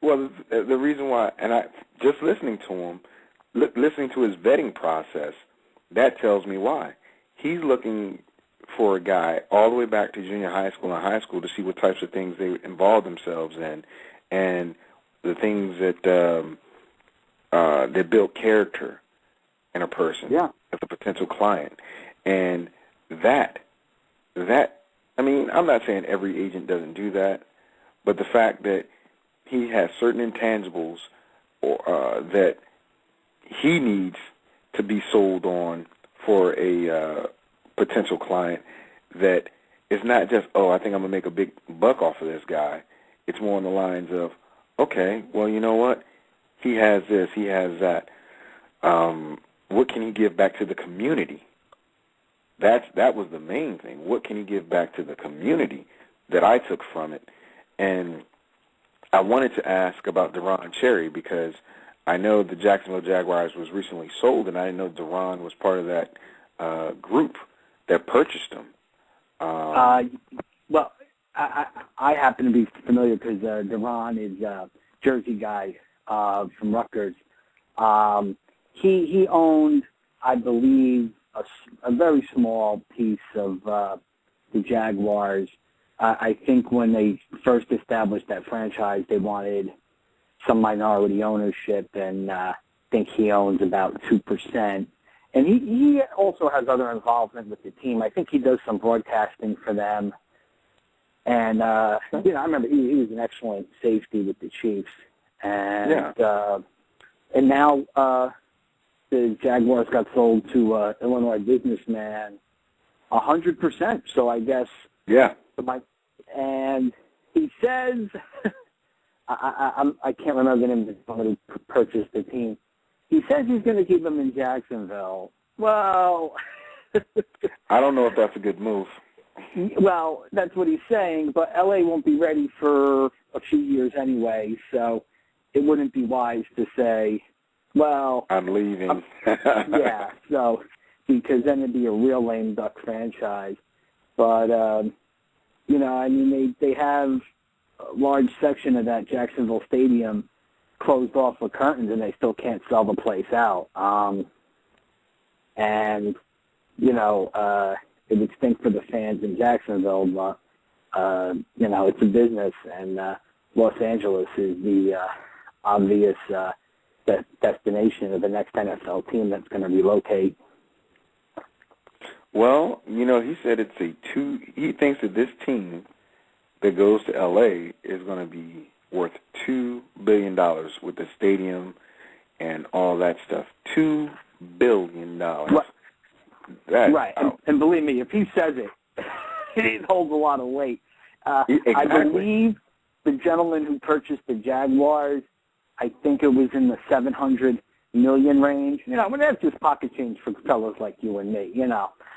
Well, the reason why, and I just listening to him, listening to his vetting process, that tells me why. He's looking for a guy all the way back to junior high school and high school to see what types of things they involve themselves in, and the things that build character in a person as a potential client. And that, I mean, I'm not saying every agent doesn't do that, but the fact that he has certain intangibles that he needs to be sold on for a potential client, that it's not just, I think I'm going to make a big buck off of this guy. It's more on the lines of, okay, well, you know what? He has this, he has that. What can he give back to the community? That was the main thing. What can he give back to the community that I took from it? And I wanted to ask about Deron Cherry because I know the Jacksonville Jaguars was recently sold, and I didn't know Deron was part of that group that purchased him. Well, I happen to be familiar because Deron is a Jersey guy from Rutgers. He owned, I believe, a very small piece of the Jaguars. I think when they first established that franchise, they wanted some minority ownership, and I think he owns about 2%. And he also has other involvement with the team. I think he does some broadcasting for them. And, I remember he was an excellent safety with the Chiefs. And and now the Jaguars got sold to Illinois businessman 100%. So I guess and he says I can't remember the name of the company who purchased the team. He says he's going to keep them in Jacksonville. Well, I don't know if that's a good move. Well, that's what he's saying, but LA won't be ready for a few years anyway, so it wouldn't be wise to say, well, I'm leaving. Yeah, so because then it'd be a real lame duck franchise. But they have a large section of that Jacksonville stadium closed off with curtains, and they still can't sell the place out. It would stink for the fans in Jacksonville, but it's a business, and Los Angeles is the obvious destination of the next NFL team that's going to relocate. Well, he said he thinks that this team that goes to L.A. is going to be worth $2 billion with the stadium and all that stuff. $2 billion. Right, and believe me, if he says it, it holds a lot of weight. Exactly. I believe the gentleman who purchased the Jaguars, I think it was in the $700 million range. That's just pocket change for fellas like you and me.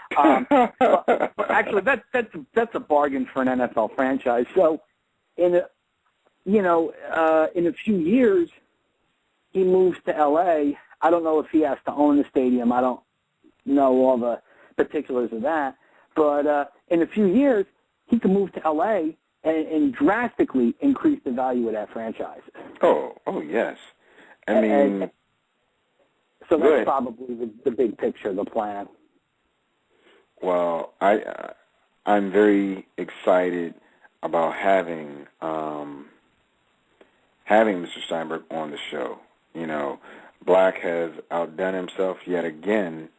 But actually, that's a bargain for an NFL franchise. So, in a few years, he moves to L.A. I don't know if he has to own the stadium. I don't know all the particulars of that. But in a few years, he can move to L.A. and drastically increase the value of that franchise. Oh, yes. So that's probably the big picture, the plan. Well, I'm very excited about having Mr. Steinberg on the show. Black has outdone himself yet again,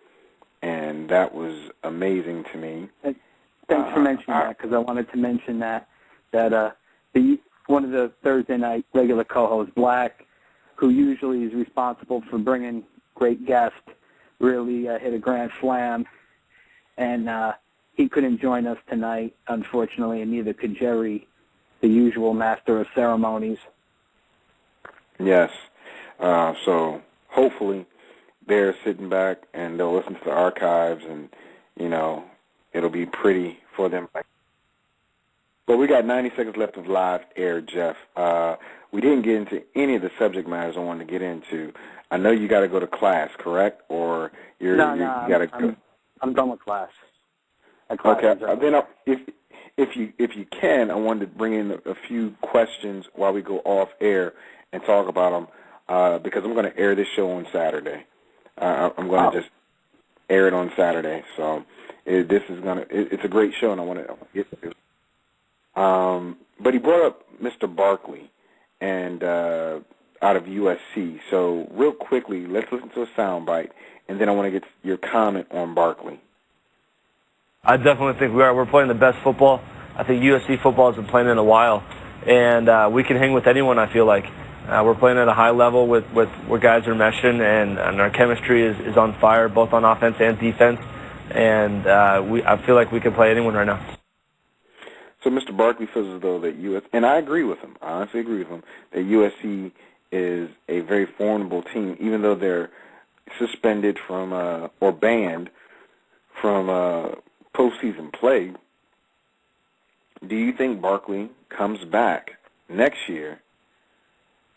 and that was amazing to me. Thanks for mentioning that, because I wanted to mention that one of the Thursday night regular co-hosts, Black, who usually is responsible for bringing great guests, really hit a grand slam, and he couldn't join us tonight, unfortunately, and neither could Jerry, the usual master of ceremonies. Yes. So hopefully they're sitting back and they'll listen to the archives, and it'll be pretty for them. But we got 90 seconds left of live air, Jeff. We didn't get into any of the subject matters I wanted to get into. I know you got to go to class, correct? Or you got to go. I'm done with class. Okay. Then if you can, I wanted to bring in a few questions while we go off air and talk about them, because I'm going to air this show on Saturday. I'm going to just air it on Saturday. So it's a great show, and I want to get to it. But he brought up Mr. Barkley and out of USC. So real quickly, let's listen to a soundbite, and then I want to get your comment on Barkley. I definitely think we're playing the best football. I think USC football has been playing in a while, and we can hang with anyone, I feel like. We're playing at a high level with where guys are meshing, and our chemistry is on fire, both on offense and defense, and I feel like we can play anyone right now. So Mr. Barkley feels as though that and I agree with him, I honestly agree with him, that USC is a very formidable team, even though they're suspended from or banned from postseason play. Do you think Barkley comes back next year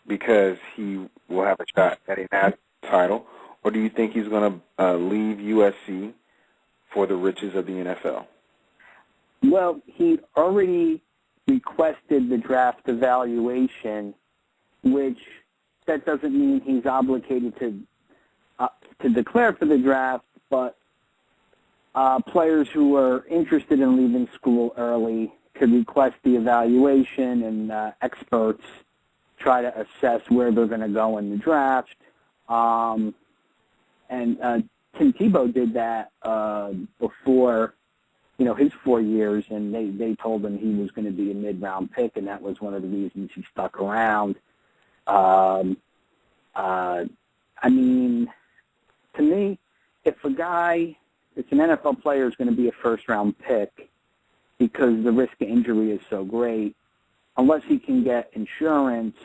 because he will have a shot at a national title, or do you think he's going to leave USC for the riches of the NFL? Well, he already requested the draft evaluation, which that doesn't mean he's obligated to declare for the draft, but players who are interested in leaving school early could request the evaluation, and experts try to assess where they're going to go in the draft. And Tim Tebow did that before, his 4 years, and they told him he was going to be a mid-round pick, and that was one of the reasons he stuck around. To me, if an NFL player is going to be a first-round pick because the risk of injury is so great, unless he can get insurance,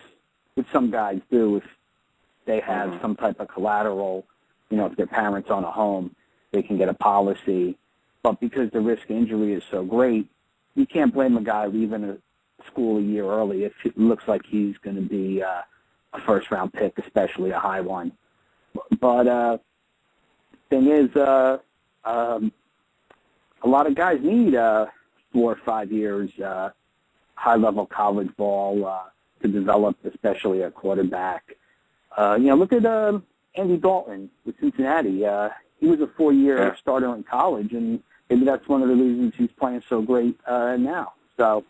which some guys do if they have some type of collateral, if their parents own a home, they can get a policy. But because the risk of injury is so great, you can't blame a guy leaving a school a year early if it looks like he's going to be a first-round pick, especially a high one. But thing is, a lot of guys need 4 or 5 years high-level college ball to develop, especially a quarterback. Look at Andy Dalton with Cincinnati. He was a 4-year starter in college, and maybe that's one of the reasons he's playing so great now. So,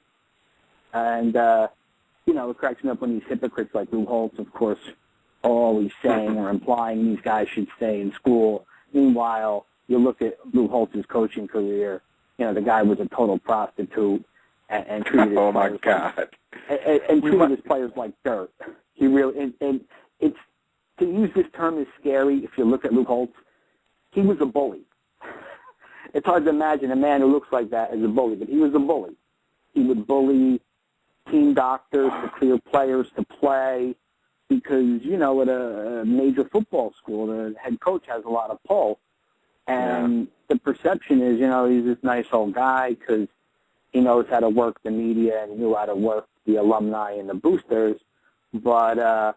and it cracks me up when these hypocrites like Lou Holtz, of course, are always saying or implying these guys should stay in school. Meanwhile, you look at Lou Holtz's coaching career. The guy was a total prostitute and treated his players and treated his players like dirt. He really and it's, to use this term is scary. If you look at Lou Holtz, he was a bully. It's hard to imagine a man who looks like that as a bully, but he was a bully. He would bully team doctors to clear players to play because, at a major football school, the head coach has a lot of pull. And the perception is, he's this nice old guy because he knows how to work the media and knew how to work the alumni and the boosters. But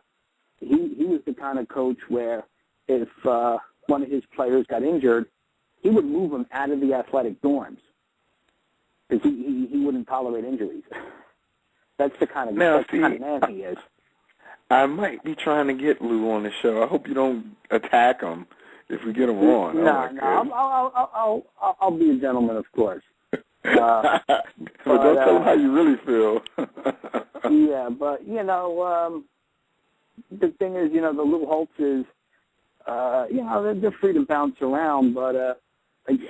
he was the kind of coach where if one of his players got injured, he would move him out of the athletic dorms because he wouldn't tolerate injuries. That's the kind of man he is. I might be trying to get Lou on the show. I hope you don't attack him if we get him on. I'll be a gentleman, of course. But don't tell him how you really feel. Yeah, but, the thing is, the Lou Holtzes, they're free to bounce around, but a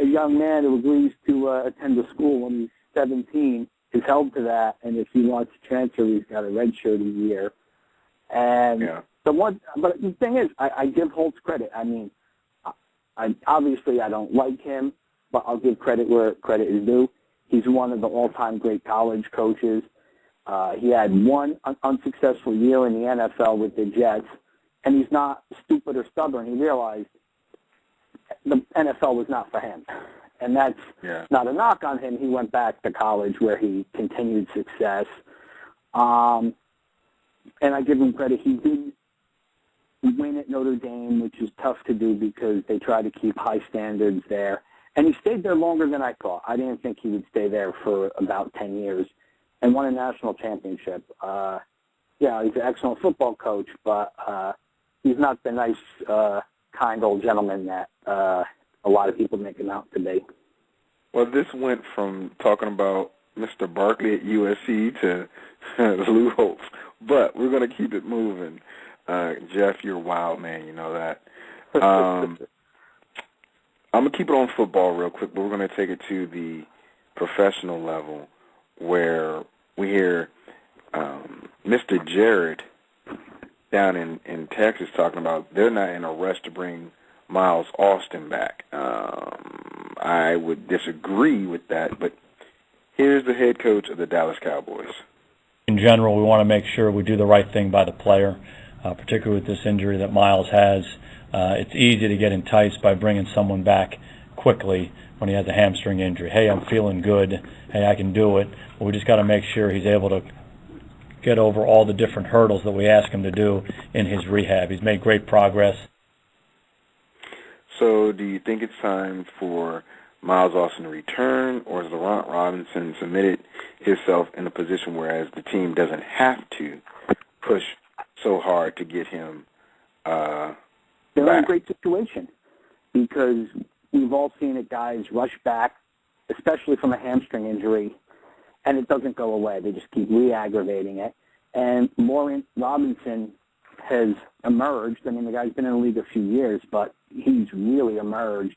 young man who agrees to attend a school when he's 17 is held to that, and if he wants to transfer, he's got a red shirt a year. And but the thing is, I give Holtz credit. Obviously I don't like him, but I'll give credit where credit is due. He's one of the all-time great college coaches. He had one unsuccessful year in the NFL with the Jets, and he's not stupid or stubborn. He realized the NFL was not for him. And that's not a knock on him. He went back to college where he continued success. And I give him credit. He did win at Notre Dame, which is tough to do because they try to keep high standards there. And he stayed there longer than I thought. I didn't think he would stay there for about 10 years and won a national championship. He's an excellent football coach, but he's not the nice, kind old gentleman that a lot of people make him out to be. Well, this went from talking about Mr. Barkley at USC to Lou Holtz, but we're going to keep it moving. Jeff, you're wild, man. You know that. I'm going to keep it on football real quick, but we're going to take it to the professional level where we hear Mr. Jared down in Texas talking about they're not in a rush to bring Miles Austin back. I would disagree with that, but here's the head coach of the Dallas Cowboys. In general, we want to make sure we do the right thing by the player, particularly with this injury that Miles has. It's easy to get enticed by bringing someone back quickly when he has a hamstring injury. Hey, I'm feeling good. Hey, I can do it. But we just got to make sure he's able to get over all the different hurdles that we ask him to do in his rehab. He's made great progress. So do you think it's time for Miles Austin to return, or has Laurent Robinson submitted himself in a position whereas the team doesn't have to push so hard to get him They're back? in a great situation because we've all seen it, guys rush back, especially from a hamstring injury, and it doesn't go away. They just keep re-aggravating it. And Laurent Robinson has emerged. I mean, the guy's been in the league a few years, but he's really emerged.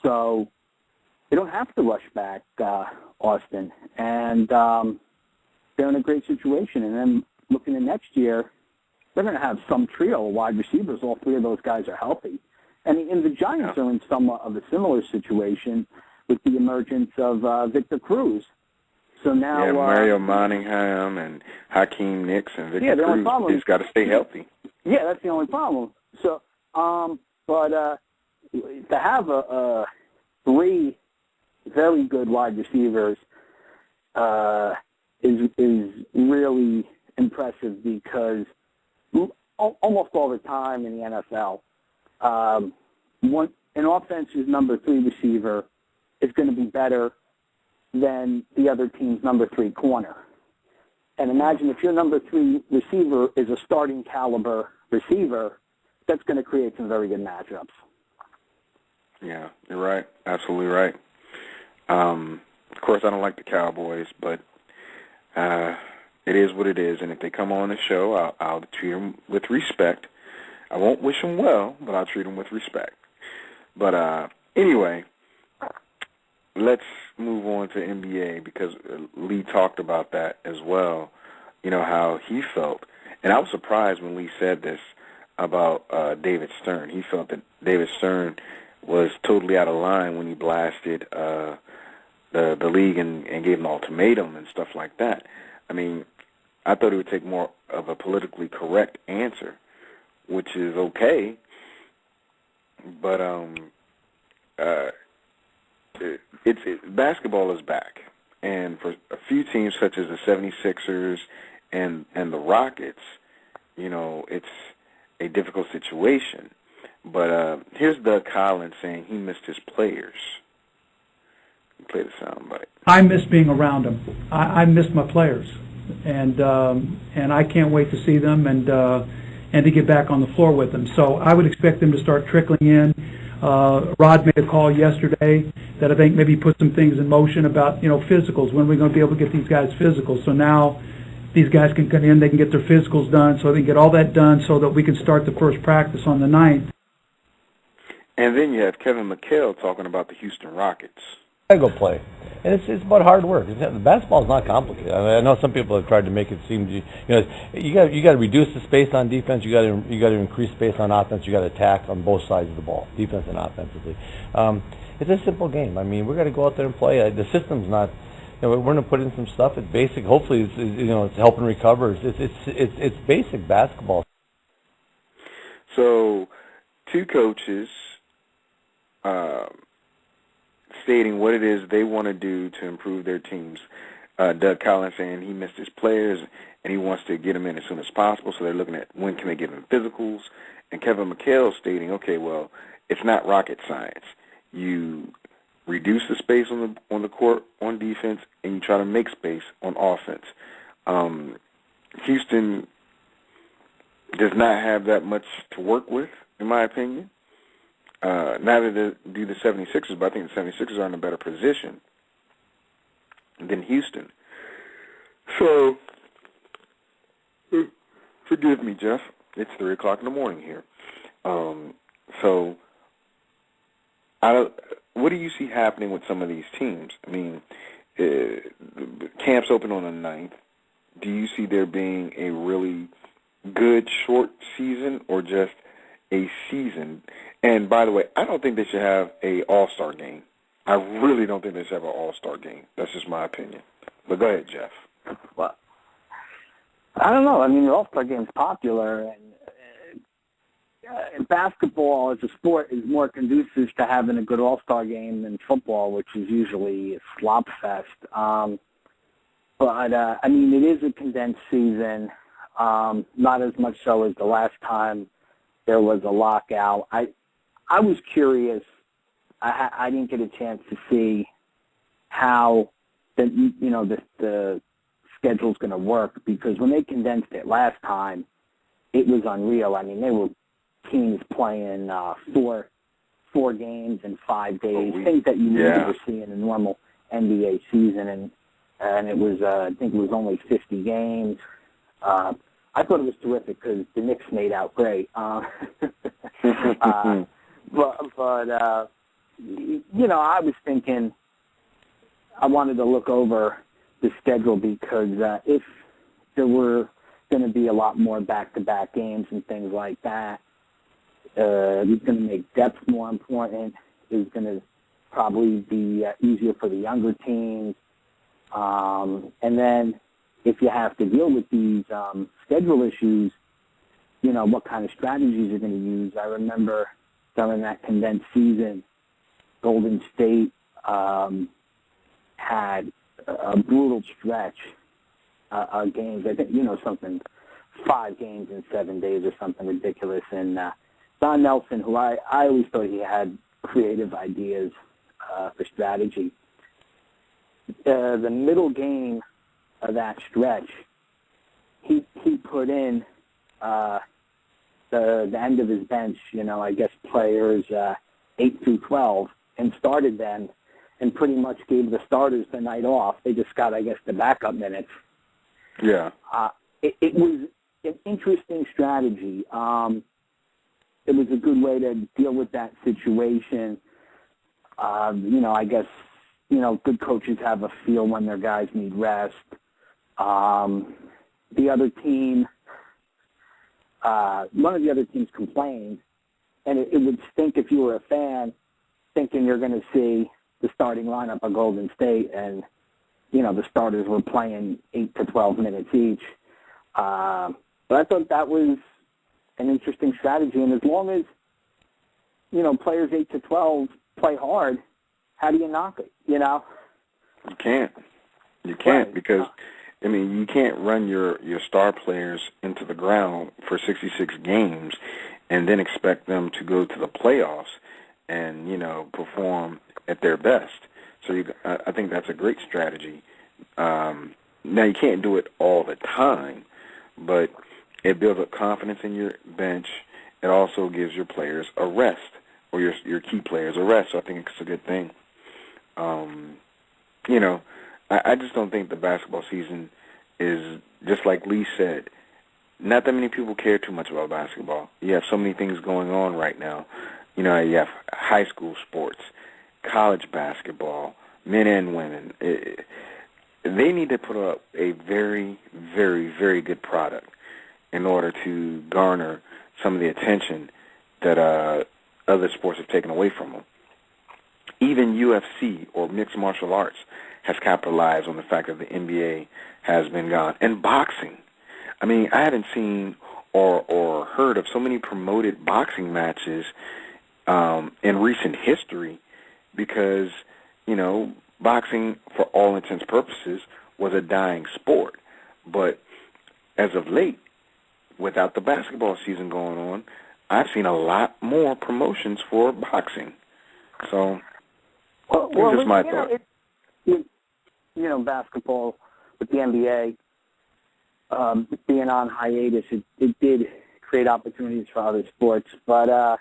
So they don't have to rush back Austin. And they're in a great situation. And then looking at next year, they're going to have some trio of wide receivers. All three of those guys are healthy. And the Giants are in somewhat of a similar situation with the emergence of Victor Cruz. So now Mario Manningham and Hakeem Nicks and Victor Cruz, he's got to stay healthy. Yeah, that's the only problem. So, but to have three very good wide receivers is really impressive because almost all the time in the NFL, an offense's number 3 receiver is going to be better than the other team's number 3 corner. And imagine if your number 3 receiver is a starting caliber receiver, that's going to create some very good matchups. Yeah, you're right. Absolutely right. Of course, I don't like the Cowboys, but it is what it is. And if they come on the show, I'll treat them with respect. I won't wish them well, but I'll treat them with respect. But anyway, let's move on to NBA because Leigh talked about that as well, you know, how he felt. And I was surprised when Leigh said this about David Stern. He felt that David Stern was totally out of line when he blasted the league and gave an ultimatum and stuff like that. I mean, I thought it would take more of a politically correct answer, which is okay, but basketball is back, and for a few teams such as the 76ers and the Rockets, you know, it's a difficult situation. But here's Doug Collins saying he missed his players. Play the soundbite. I miss being around them. I miss my players, and I can't wait to see them and to get back on the floor with them. So I would expect them to start trickling in. Rod made a call yesterday that I think maybe put some things in motion about, you know, physicals. When are we going to be able to get these guys physicals? So now these guys can come in, they can get their physicals done, so they can get all that done so that we can start the first practice on the 9th. And then you have Kevin McHale talking about the Houston Rockets. I go play, and it's about hard work. Basketball is not complicated. I mean, I know some people have tried to make it seem, you got to reduce the space on defense. You got to increase space on offense. You got to attack on both sides of the ball, defense and offensively. It's a simple game. I mean, we got to go out there and play. The system's not. We're going to put in some stuff. It's basic. Hopefully, it's helping recover. It's basic basketball. So, two coaches. Stating what it is they want to do to improve their teams. Doug Collins saying he missed his players and he wants to get them in as soon as possible, so they're looking at when can they give them physicals. And Kevin McHale stating, okay, well, it's not rocket science. You reduce the space on the court on defense and you try to make space on offense. Houston does not have that much to work with, in my opinion. Neither do the 76ers, but I think the 76ers are in a better position than Houston. So, forgive me, Jeff. It's 3 o'clock in the morning here. So, what do you see happening with some of these teams? I mean, camps open on the 9th. Do you see there being a really good short season or just a season? And, by the way, I don't think they should have a all-star game. I really don't think they should have an all-star game. That's just my opinion. But go ahead, Jeff. Well, I don't know. I mean, the all-star game's popular, and basketball as a sport is more conducive to having a good all-star game than football, which is usually a slop fest. But, I mean, it is a condensed season, not as much so as the last time there was a lockout. I was curious. I didn't get a chance to see how the schedule's going to work, because when they condensed it last time, it was unreal. I mean, they were teams playing four games in 5 days, things that you never see in a normal NBA season, and it was I think it was only 50 games. I thought it was terrific because the Knicks made out great. But I was thinking I wanted to look over the schedule, because if there were going to be a lot more back-to-back games and things like that, it's going to make depth more important. It's going to probably be easier for the younger teams. And then if you have to deal with these schedule issues, what kind of strategies you're going to use. I remember during that condensed season, Golden State had a brutal stretch of games. I think, something 5 games in 7 days or something ridiculous. And Don Nelson, who I always thought he had creative ideas for strategy, the middle game of that stretch, he put in the end of his bench, I guess players 8 through 12, and started them, and pretty much gave the starters the night off. They just got, I guess, the backup minutes. Yeah. It was an interesting strategy. It was a good way to deal with that situation. I guess, good coaches have a feel when their guys need rest. The other team, one of the other teams complained, and it would stink if you were a fan thinking you're going to see the starting lineup of Golden State, and, the starters were playing 8 to 12 minutes each. But I thought that was an interesting strategy, and as long as, players 8 to 12 play hard, how do you knock it, You can't. You can't, right. Because, you can't run your star players into the ground for 66 games and then expect them to go to the playoffs and, perform at their best. So I think that's a great strategy. Now, you can't do it all the time, but it builds up confidence in your bench. It also gives your players a rest, or your key players a rest. So I think it's a good thing. I just don't think the basketball season is, just like Leigh said, not that many people care too much about basketball. You have so many things going on right now. You have high school sports, college basketball, men and women. They need to put up a very, very, very good product in order to garner some of the attention that other sports have taken away from them. Even UFC, or mixed martial arts, has capitalized on the fact that the NBA has been gone. And boxing. I hadn't seen or heard of so many promoted boxing matches in recent history, because, boxing, for all intents and purposes, was a dying sport. But as of late, without the basketball season going on, I've seen a lot more promotions for boxing. So, that's just my thought. Basketball with the NBA being on hiatus, it did create opportunities for other sports. But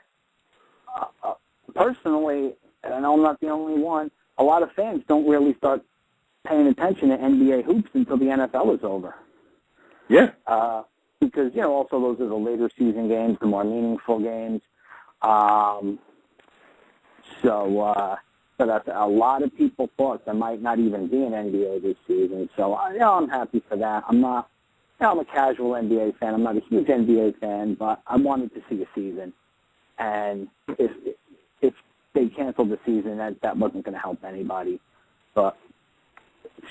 personally, and I know I'm not the only one, a lot of fans don't really start paying attention to NBA hoops until the NFL is over. Yeah. Because, also those are the later season games, the more meaningful games. But a lot of people thought there might not even be an NBA this season. So, I'm happy for that. I'm a casual NBA fan. I'm not a huge NBA fan, but I wanted to see a season. And if they canceled the season, that wasn't going to help anybody. But,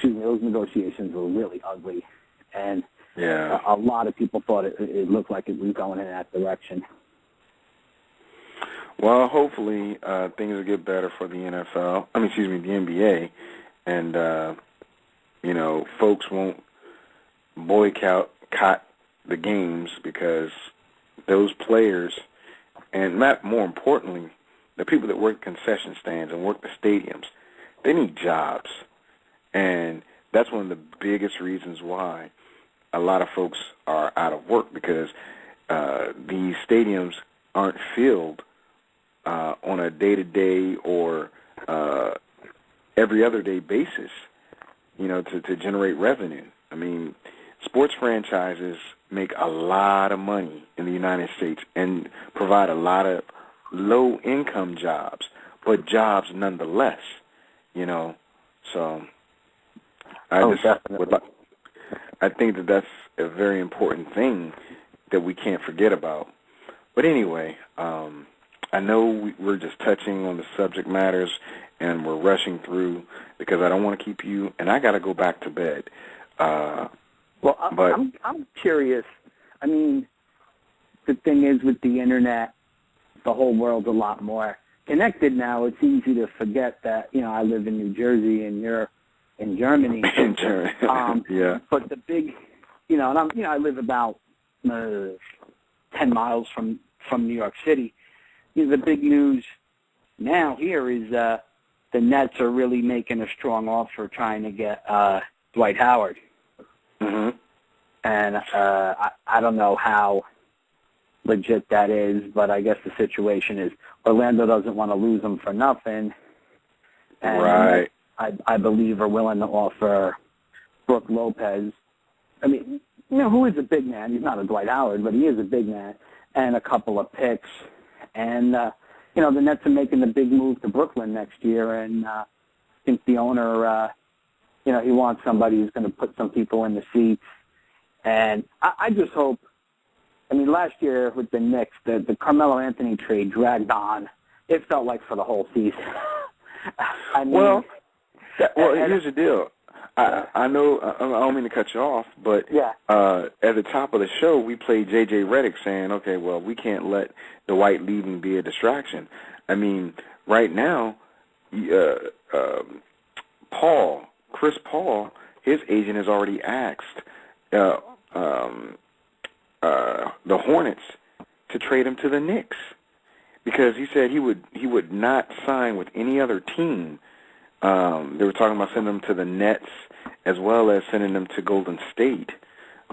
those negotiations were really ugly. And a lot of people thought it looked like it was going in that direction. Well, hopefully things will get better for the NFL. The NBA, and folks won't boycott the games because those players, and more importantly, the people that work concession stands and work the stadiums, they need jobs. And that's one of the biggest reasons why a lot of folks are out of work, because these stadiums aren't filled on a day-to-day or every other day basis, to generate revenue. I mean, sports franchises make a lot of money in the United States and provide a lot of low-income jobs, but jobs nonetheless, So I think that's a very important thing that we can't forget about. But anyway, I know we're just touching on the subject matters and we're rushing through because I don't want to keep you, and I got to go back to bed. I'm curious. I mean, the thing is with the internet, the whole world's a lot more connected now. It's easy to forget that, I live in New Jersey and you're in Germany. Yeah. But the big, and I live about 10 miles from New York City. The big news now here is the Nets are really making a strong offer trying to get Dwight Howard. Mm-hmm. And I don't know how legit that is, but I guess the situation is Orlando doesn't want to lose him for nothing. And right. I believe are willing to offer Brook Lopez. I mean, who is a big man? He's not a Dwight Howard, but he is a big man, and a couple of picks. And, the Nets are making the big move to Brooklyn next year, and I think the owner, he wants somebody who's going to put some people in the seats. And I just hope, last year with the Knicks, the Carmelo Anthony trade dragged on. It felt like for the whole season. Here's the deal. I know I don't mean to cut you off, but at the top of the show, we played J.J. Redick saying, okay, well, we can't let Dwight leaving be a distraction. I mean, right now, Chris Paul, his agent has already asked the Hornets to trade him to the Knicks because he said he would not sign with any other team. They were talking about sending them to the Nets as well as sending them to Golden State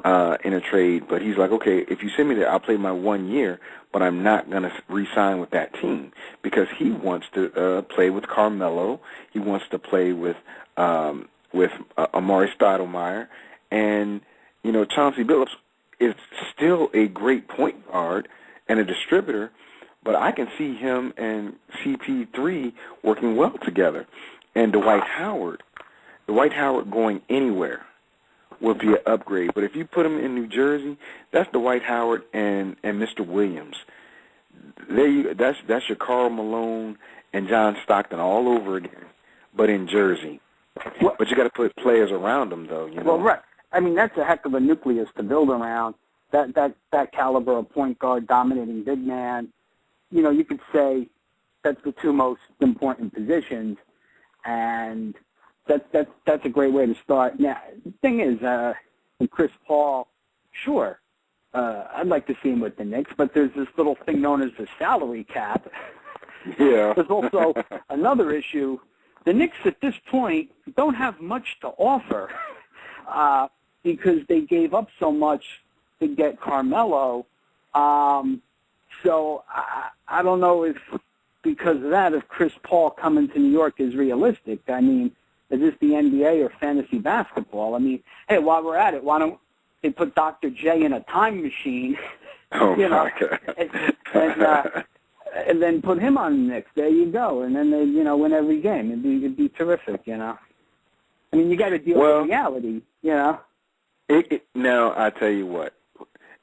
in a trade. But he's like, okay, if you send me there, I'll play my 1 year, but I'm not going to re-sign with that team because he wants to play with Carmelo. He wants to play with Amari Stoudemire. And, Chauncey Billups is still a great point guard and a distributor, but I can see him and CP3 working well together. And Dwight Howard going anywhere would be an upgrade. But if you put him in New Jersey, that's Dwight Howard and Mr. Williams. That's your Karl Malone and John Stockton all over again, but in Jersey. But you got to put players around them, though. Well, right. That's a heck of a nucleus to build around. That caliber of point guard, dominating big man. You could say that's the two most important positions. And that's a great way to start. Now, the thing is, with Chris Paul, sure, I'd like to see him with the Knicks, but there's this little thing known as the salary cap. Yeah. There's also another issue. The Knicks at this point don't have much to offer because they gave up so much to get Carmelo. So I don't know if because of that, if Chris Paul coming to New York is realistic. Is this the NBA or fantasy basketball? Hey, while we're at it, why don't they put Dr. J in a time machine, my God. and then put him on the Knicks. There you go. And then they, win every game. It'd be terrific, you got to deal with reality, Now, I tell you what,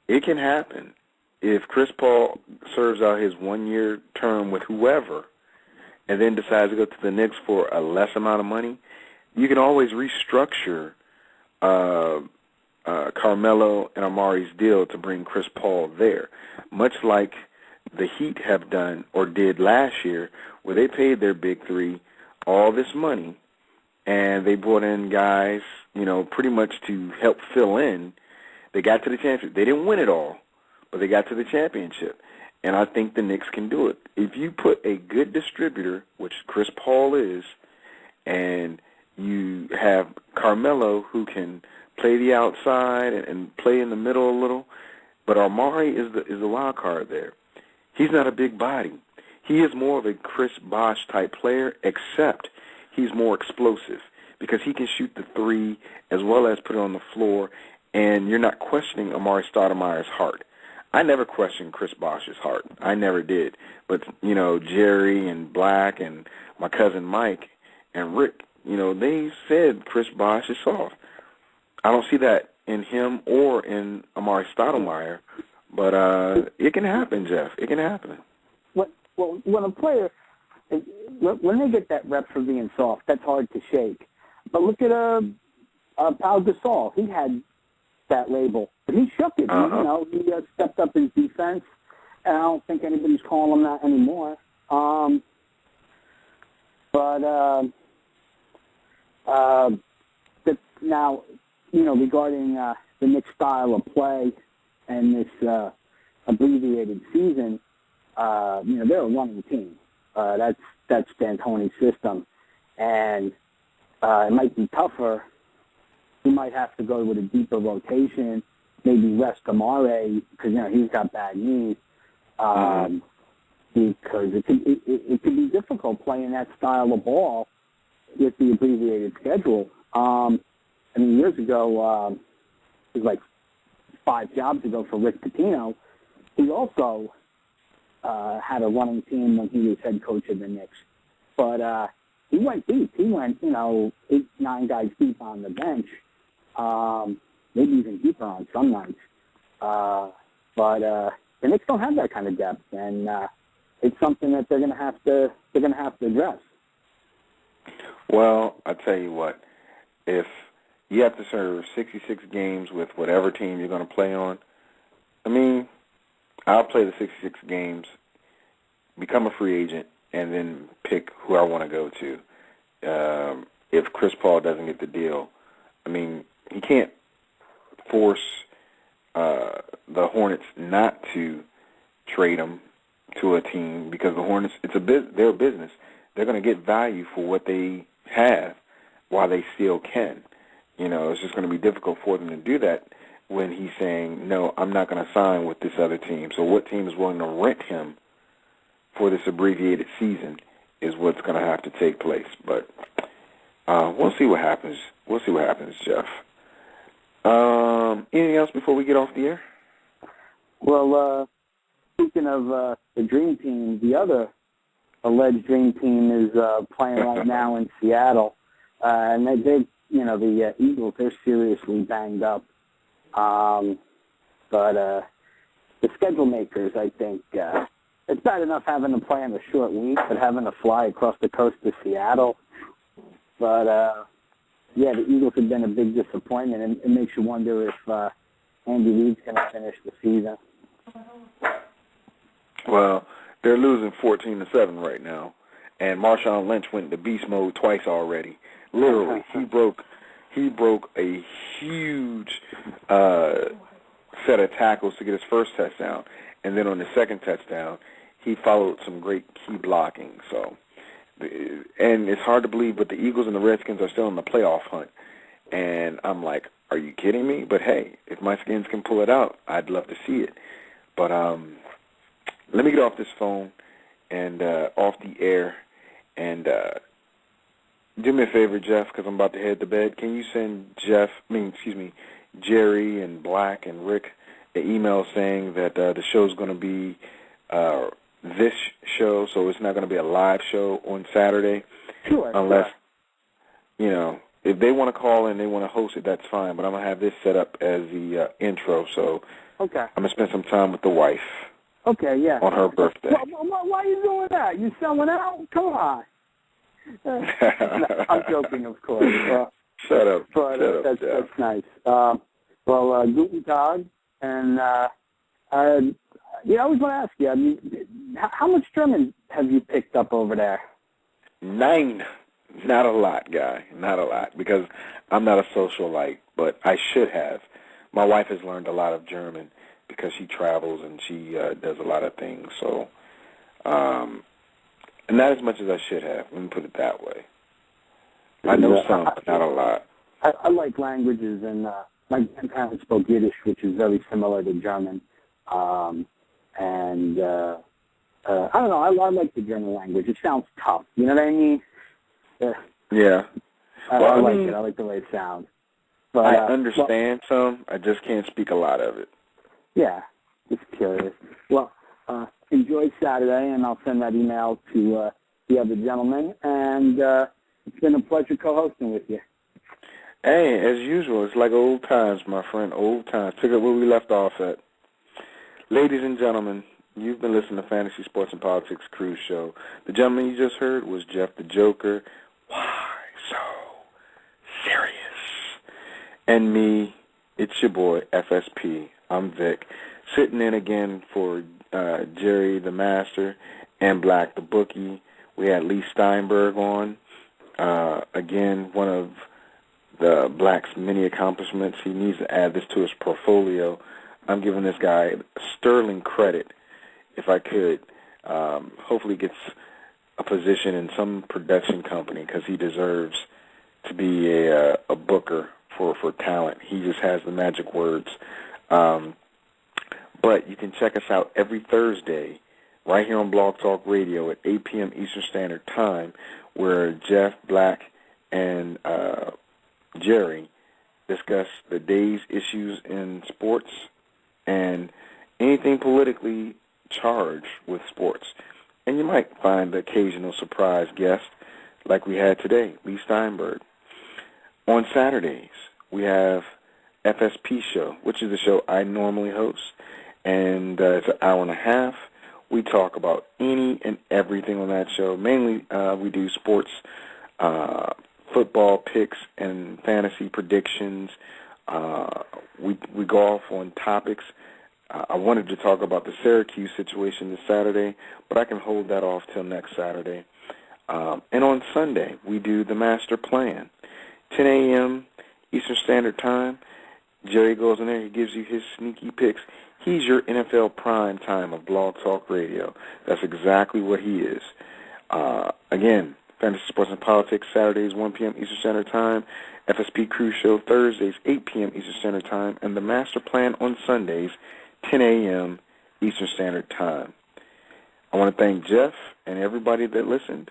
it can happen. If Chris Paul serves out his 1 year term with whoever and then decides to go to the Knicks for a less amount of money, you can always restructure Carmelo and Amari's deal to bring Chris Paul there, much like the Heat have done or did last year where they paid their big three all this money and they brought in guys pretty much to help fill in. They got to the championship. They didn't win it all, but they got to the championship. And I think the Knicks can do it. If you put a good distributor, which Chris Paul is, and you have Carmelo who can play the outside and play in the middle a little, but Amari is the wild card there. He's not a big body. He is more of a Chris Bosh type player, except he's more explosive because he can shoot the three as well as put it on the floor, and you're not questioning Amari Stoudemire's heart. I never questioned Chris Bosh's heart. I never did. But, Jerry and Black and my cousin Mike and Rick, they said Chris Bosh is soft. I don't see that in him or in Amari Stoudemire, but it can happen, Jeff. It can happen. Well, when a player, when they get that rep for being soft, that's hard to shake. But look at Pau Gasol. He had that label, but he shook it. He stepped up his defense, and I don't think anybody's calling him that anymore. Now, regarding the Knicks' style of play and this abbreviated season, they're a running team. That's D'Antoni's system, and it might be tougher. You might have to go with a deeper rotation, maybe rest Amare because he's got bad knees. Because it could be difficult playing that style of ball with the abbreviated schedule. Years ago, it was like 5 jobs ago for Rick Pitino. He also had a running team when he was head coach of the Knicks. But he went deep. He went, 8, 9 guys deep on the bench, maybe even deeper on some nights. But the Knicks don't have that kind of depth, and it's something that they're going to have to address. Well, I tell you what, if you have to serve 66 games with whatever team you're going to play on, I'll play the 66 games, become a free agent, and then pick who I want to go to. If Chris Paul doesn't get the deal, he can't force the Hornets not to trade him to a team because the Hornets, they're a business. They're going to get value for what they have while they still can. It's just going to be difficult for them to do that when he's saying, no, I'm not going to sign with this other team. So what team is willing to rent him for this abbreviated season is what's going to have to take place. But we'll see what happens. We'll see what happens, Jeff. Anything else before we get off the air? Well, speaking of the Dream Team, the other alleged Dream Team is playing right now in Seattle. And the Eagles, they're seriously banged up. But the schedule makers, I think, it's bad enough having to play on a short week, but having to fly across the coast to Seattle. But, the Eagles have been a big disappointment, and it makes you wonder if Andy Reid's going to finish the season. Well, they're losing 14-7 right now, and Marshawn Lynch went into beast mode twice already. Literally, he broke a huge set of tackles to get his first touchdown, and then on the second touchdown, he followed some great key blocking. So, and it's hard to believe, but the Eagles and the Redskins are still in the playoff hunt, and I'm like, are you kidding me? But hey, if my Skins can pull it out, I'd love to see it. But let me get off this phone and off the air, and do me a favor, Jeff, because I'm about to head to bed. Can you send Jerry and Black and Rick an email saying that the show's going to be this show, so it's not going to be a live show on Saturday? Sure. Unless, if they want to call and they want to host it, that's fine. But I'm going to have this set up as the intro, so okay. I'm going to spend some time with the wife. Okay, yeah. On her birthday. Why are you doing that? You selling out? Come on. I'm joking, of course. Shut up. But that's nice. Guten Tag. And I was going to ask you, how much German have you picked up over there? 9. Not a lot, Guy. Not a lot, because I'm not a socialite, but I should have. My wife has learned a lot of German because she travels and she does a lot of things. So, not as much as I should have. Let me put it that way. I know some, but not a lot. I like languages, and my grandparents spoke Yiddish, which is very similar to German. I don't know. I like the German language. It sounds tough. You know what I mean? Yeah. I like it. I like the way it sounds. But, I understand some. I just can't speak a lot of it. Yeah. Just curious. Well, enjoy Saturday, and I'll send that email to the other gentleman. And it's been a pleasure co-hosting with you. Hey, as usual, it's like old times, my friend, old times. Pick up where we left off at. Ladies and gentlemen, you've been listening to Fantasy Sports and Politics Cruise Show. The gentleman you just heard was Jeff the Joker. Why so serious? And me, it's your boy, FSP. I'm Vic. Sitting in again for Jerry the Master and Black the Bookie. We had Leigh Steinberg on. Again, one of the Black's many accomplishments. He needs to add this to his portfolio. I'm giving this guy sterling credit, if I could. Hopefully gets a position in some production company because he deserves to be a booker for talent. He just has the magic words. But you can check us out every Thursday right here on Blog Talk Radio at 8 p.m. Eastern Standard Time, where Jeff, Black, and Jerry discuss the day's issues in sports and anything politically charged with sports. And you might find the occasional surprise guest like we had today, Leigh Steinberg. On Saturdays, we have FSP Show, which is the show I normally host, and it's an hour and a half. We talk about any and everything on that show. Mainly, we do sports, football picks, and fantasy predictions. We go off on topics. I wanted to talk about the Syracuse situation this Saturday, but I can hold that off till next Saturday. And on Sunday, we do the Master Plan. 10 a.m. Eastern Standard Time. Jerry goes in there. He gives you his sneaky picks. He's your NFL prime time of Blog Talk Radio. That's exactly what he is. Again, Fantasy Sports and Politics, Saturdays, 1 p.m. Eastern Standard Time. FSP Cruise Show, Thursdays, 8 p.m. Eastern Standard Time. And the Master Plan on Sundays, 10 a.m. Eastern Standard Time. I want to thank Jeff and everybody that listened.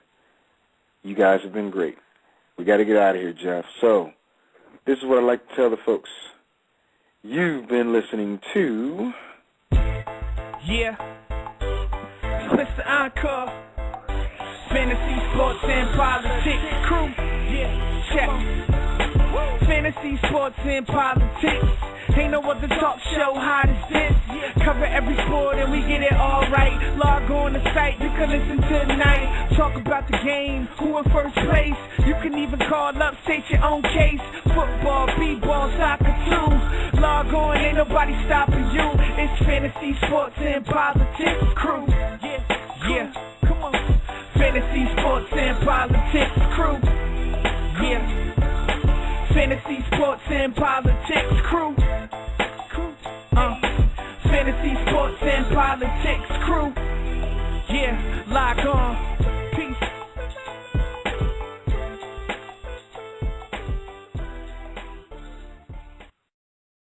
You guys have been great. We got to get out of here, Jeff. So, this is what I'd like to tell the folks. You've been listening to... Yeah. Mr. Encore. Fantasy, sports, and politics crew. Yeah, check. Fantasy, sports, and politics. Ain't no other talk show hot as this. Cover every sport and we get it all right. Log on the site, you can listen tonight. Talk about the game, who in first place. You can even call up, state your own case. Football, b-ball, soccer too. Log on, ain't nobody stopping you. It's Fantasy, Sports, and Politics crew. Yeah, come on. Fantasy, Sports, and Politics crew. Yeah. Fantasy, Sports, and Politics crew. Fantasy, Sports, and Politics crew. Yeah, log on. Peace.